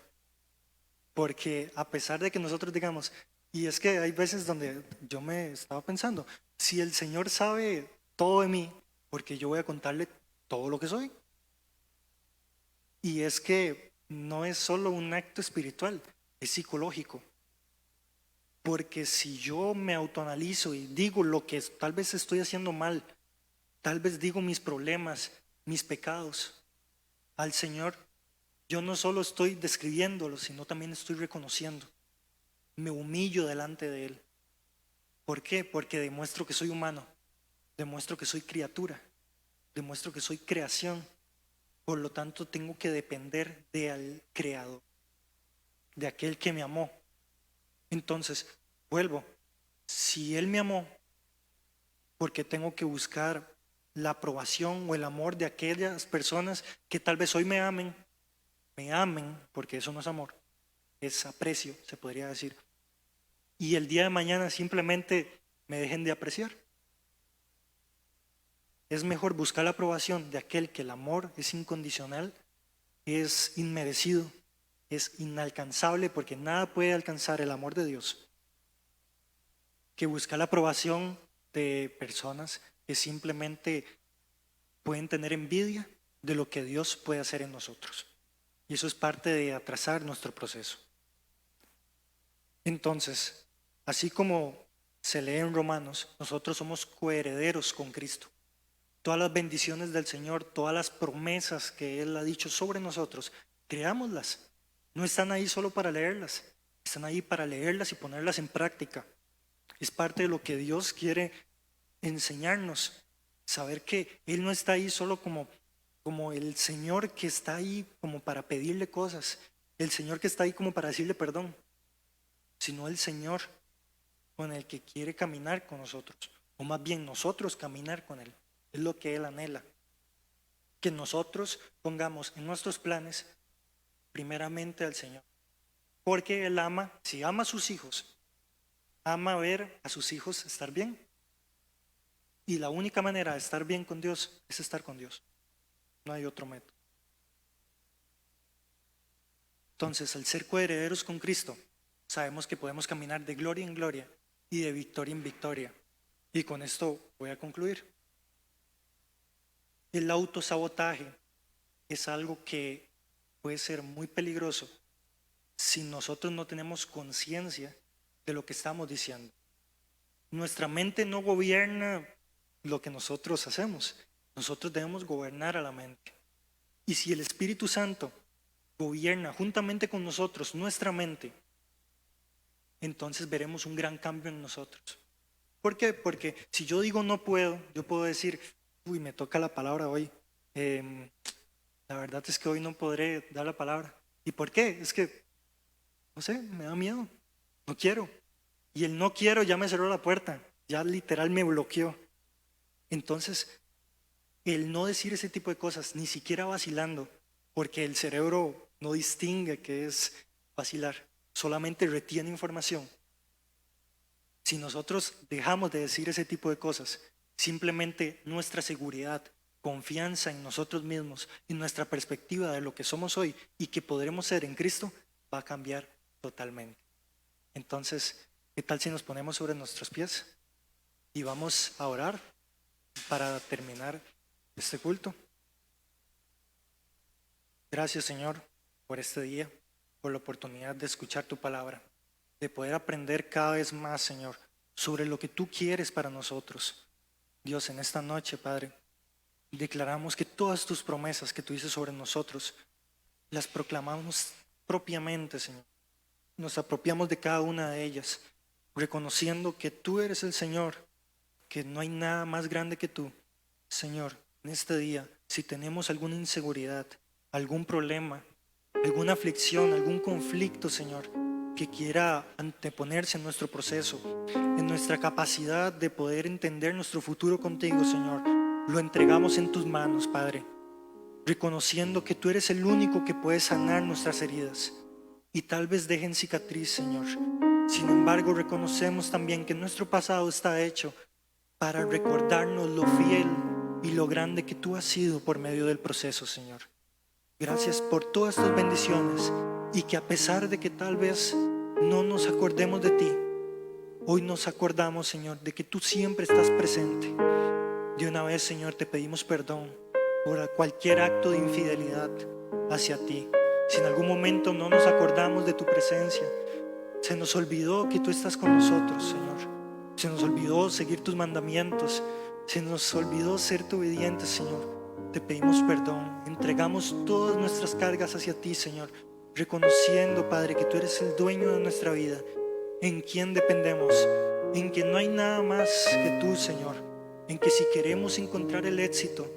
Porque a pesar de que nosotros digamos, y es que hay veces donde yo me estaba pensando, si el Señor sabe todo de mí, porque yo voy a contarle todo lo que soy. Y es que no es solo un acto espiritual, es psicológico. Porque si yo me autoanalizo y digo lo que tal vez estoy haciendo mal, tal vez digo mis problemas, mis pecados al Señor, yo no solo estoy describiéndolo, sino también estoy reconociendo. Me humillo delante de Él. ¿Por qué? Porque demuestro que soy humano, demuestro que soy criatura, demuestro que soy creación. Por lo tanto, tengo que depender del Creador, de aquel que me amó. Entonces, vuelvo, si Él me amó, porque tengo que buscar la aprobación o el amor de aquellas personas que tal vez hoy me amen, porque eso no es amor, es aprecio, se podría decir, y el día de mañana simplemente me dejen de apreciar. Es mejor buscar la aprobación de aquel que el amor es incondicional, es inmerecido, es inalcanzable, porque nada puede alcanzar el amor de Dios, que buscar la aprobación de personas que simplemente pueden tener envidia de lo que Dios puede hacer en nosotros. Y eso es parte de atrasar nuestro proceso. Entonces, así como se lee en Romanos, nosotros somos coherederos con Cristo. Todas las bendiciones del Señor, todas las promesas que Él ha dicho sobre nosotros, creámoslas. No están ahí solo para leerlas, están ahí para leerlas y ponerlas en práctica. Es parte de lo que Dios quiere enseñarnos. Saber que Él no está ahí solo como el Señor que está ahí como para pedirle cosas, el Señor que está ahí como para decirle perdón, sino el Señor con el que quiere caminar con nosotros, o más bien nosotros caminar con Él. Es lo que Él anhela, que nosotros pongamos en nuestros planes primeramente al Señor, porque Él ama, si ama a sus hijos, ama ver a sus hijos estar bien, y la única manera de estar bien con Dios es estar con Dios, no hay otro método. Entonces, al ser coherederos con Cristo, sabemos que podemos caminar de gloria en gloria y de victoria en victoria, y con esto voy a concluir. El autosabotaje es algo que puede ser muy peligroso si nosotros no tenemos conciencia de lo que estamos diciendo. Nuestra mente no gobierna lo que nosotros hacemos. Nosotros debemos gobernar a la mente. Y si el Espíritu Santo gobierna juntamente con nosotros nuestra mente, entonces veremos un gran cambio en nosotros. ¿Por qué? Porque si yo digo no puedo, yo puedo decir, uy, me toca la palabra hoy. La verdad es que hoy no podré dar la palabra. ¿Y por qué? Es que, no sé, me da miedo. No quiero. Y el no quiero ya me cerró la puerta. Ya literal me bloqueó. Entonces, el no decir ese tipo de cosas, ni siquiera vacilando, porque el cerebro no distingue qué es vacilar, solamente retiene información. Si nosotros dejamos de decir ese tipo de cosas, simplemente nuestra seguridad, confianza en nosotros mismos y nuestra perspectiva de lo que somos hoy y que podremos ser en Cristo va a cambiar totalmente. Entonces, ¿qué tal si nos ponemos sobre nuestros pies y vamos a orar para terminar este culto? Gracias, Señor, por este día, por la oportunidad de escuchar tu palabra, de poder aprender cada vez más, Señor, sobre lo que tú quieres para nosotros. Dios, en esta noche, Padre, declaramos que todas tus promesas que tú dices sobre nosotros, las proclamamos propiamente, Señor. Nos apropiamos de cada una de ellas, reconociendo que tú eres el Señor, que no hay nada más grande que tú. Señor, en este día, si tenemos alguna inseguridad, algún problema, alguna aflicción, algún conflicto, Señor, que quiera anteponerse en nuestro proceso, en nuestra capacidad de poder entender nuestro futuro contigo, Señor, lo entregamos en tus manos, Padre, reconociendo que tú eres el único que puede sanar nuestras heridas y tal vez dejen cicatriz, Señor. Sin embargo, reconocemos también que nuestro pasado está hecho para recordarnos lo fiel y lo grande que tú has sido por medio del proceso, Señor. Gracias por todas tus bendiciones y que a pesar de que tal vez no nos acordemos de ti, hoy nos acordamos, Señor, de que tú siempre estás presente. De una vez, Señor, te pedimos perdón por cualquier acto de infidelidad hacia ti. Si en algún momento no nos acordamos de tu presencia, se nos olvidó que tú estás con nosotros, Señor. Se nos olvidó seguir tus mandamientos. Se nos olvidó serte obedientes, Señor. Te pedimos perdón. Entregamos todas nuestras cargas hacia ti, Señor, reconociendo, Padre, que tú eres el dueño de nuestra vida, en quien dependemos, en que no hay nada más que tú, Señor, en que si queremos encontrar el éxito,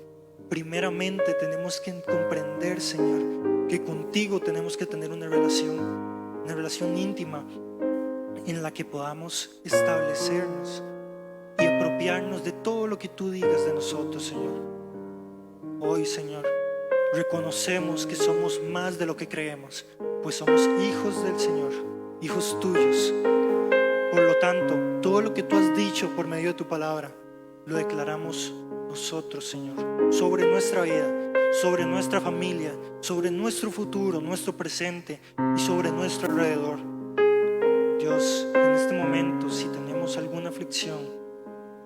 primeramente tenemos que comprender, Señor, que contigo tenemos que tener una relación íntima en la que podamos establecernos y apropiarnos de todo lo que tú digas de nosotros, Señor. Hoy, Señor, reconocemos que somos más de lo que creemos, pues somos hijos del Señor, hijos tuyos. Por lo tanto, todo lo que tú has dicho por medio de tu palabra, lo declaramos nosotros, Señor, sobre nuestra vida, sobre nuestra familia, sobre nuestro futuro, nuestro presente y sobre nuestro alrededor. Dios, en este momento, si tenemos alguna aflicción,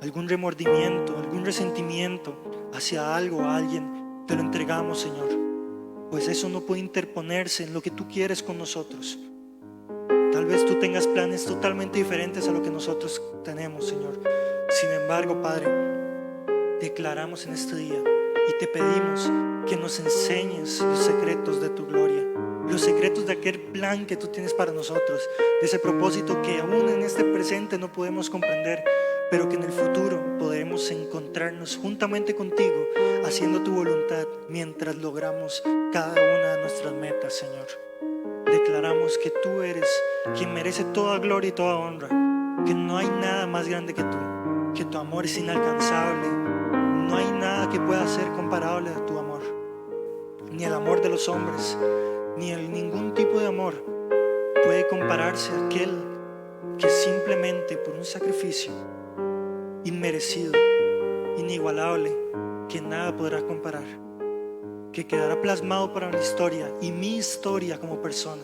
algún remordimiento, algún resentimiento hacia algo o alguien, te lo entregamos, Señor, pues eso no puede interponerse en lo que tú quieres con nosotros. Tal vez tú tengas planes totalmente diferentes a lo que nosotros tenemos, Señor. Sin embargo, Padre, declaramos en este día y te pedimos que nos enseñes los secretos de tu gloria, los secretos de aquel plan que tú tienes para nosotros, de ese propósito que aún en este presente no podemos comprender, pero que en el futuro podremos encontrarnos juntamente contigo, haciendo tu voluntad mientras logramos cada una de nuestras metas, Señor. Declaramos que tú eres quien merece toda gloria y toda honra, que no hay nada más grande que tu amor es inalcanzable, no hay nada que pueda ser comparable a tu amor, ni el amor de los hombres, ni ningún tipo de amor puede compararse a aquel que simplemente por un sacrificio inmerecido, inigualable, que nada podrá comparar, que quedará plasmado para la historia y mi historia como persona.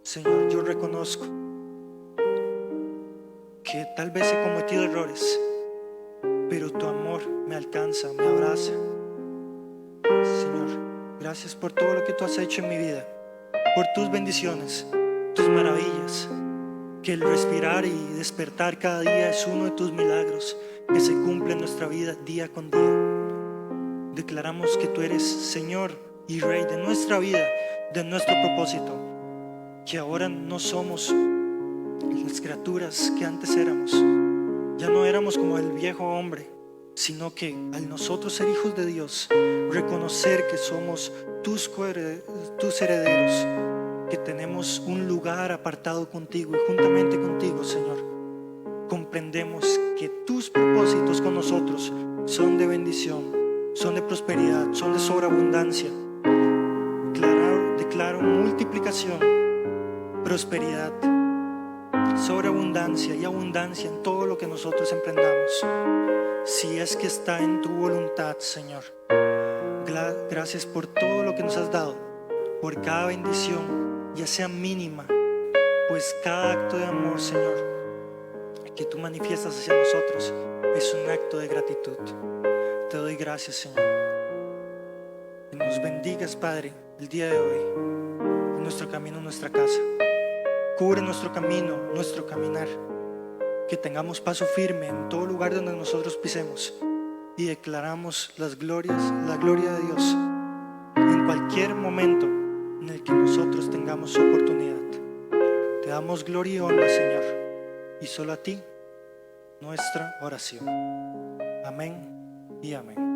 Señor, yo reconozco que tal vez he cometido errores, pero tu amor me alcanza, me abraza. Señor, gracias por todo lo que tú has hecho en mi vida, por tus bendiciones, tus maravillas, que el respirar y despertar cada día es uno de tus milagros que se cumple en nuestra vida día con día. Declaramos que tú eres Señor y Rey de nuestra vida, de nuestro propósito, que ahora no somos las criaturas que antes éramos. Ya no éramos como el viejo hombre, sino que al nosotros ser hijos de Dios, reconocer que somos tus herederos, que tenemos un lugar apartado contigo y juntamente contigo, Señor, comprendemos que tus propósitos con nosotros son de bendición, son de prosperidad, son de sobreabundancia. Declaro multiplicación, prosperidad, sobreabundancia y abundancia en todo lo que nosotros emprendamos, si es que está en tu voluntad, Señor. Gracias por todo lo que nos has dado, por cada bendición, ya sea mínima, pues cada acto de amor, Señor, que tú manifiestas hacia nosotros es un acto de gratitud. Te doy gracias, Señor. Que nos bendigas, Padre, el día de hoy, en nuestro camino, en nuestra casa. Cubre nuestro camino, nuestro caminar, que tengamos paso firme en todo lugar donde nosotros pisemos y declaramos la gloria de Dios en cualquier momento en el que nosotros tengamos oportunidad. Te damos gloria y honra, Señor, y solo a ti nuestra oración. Amén y amén.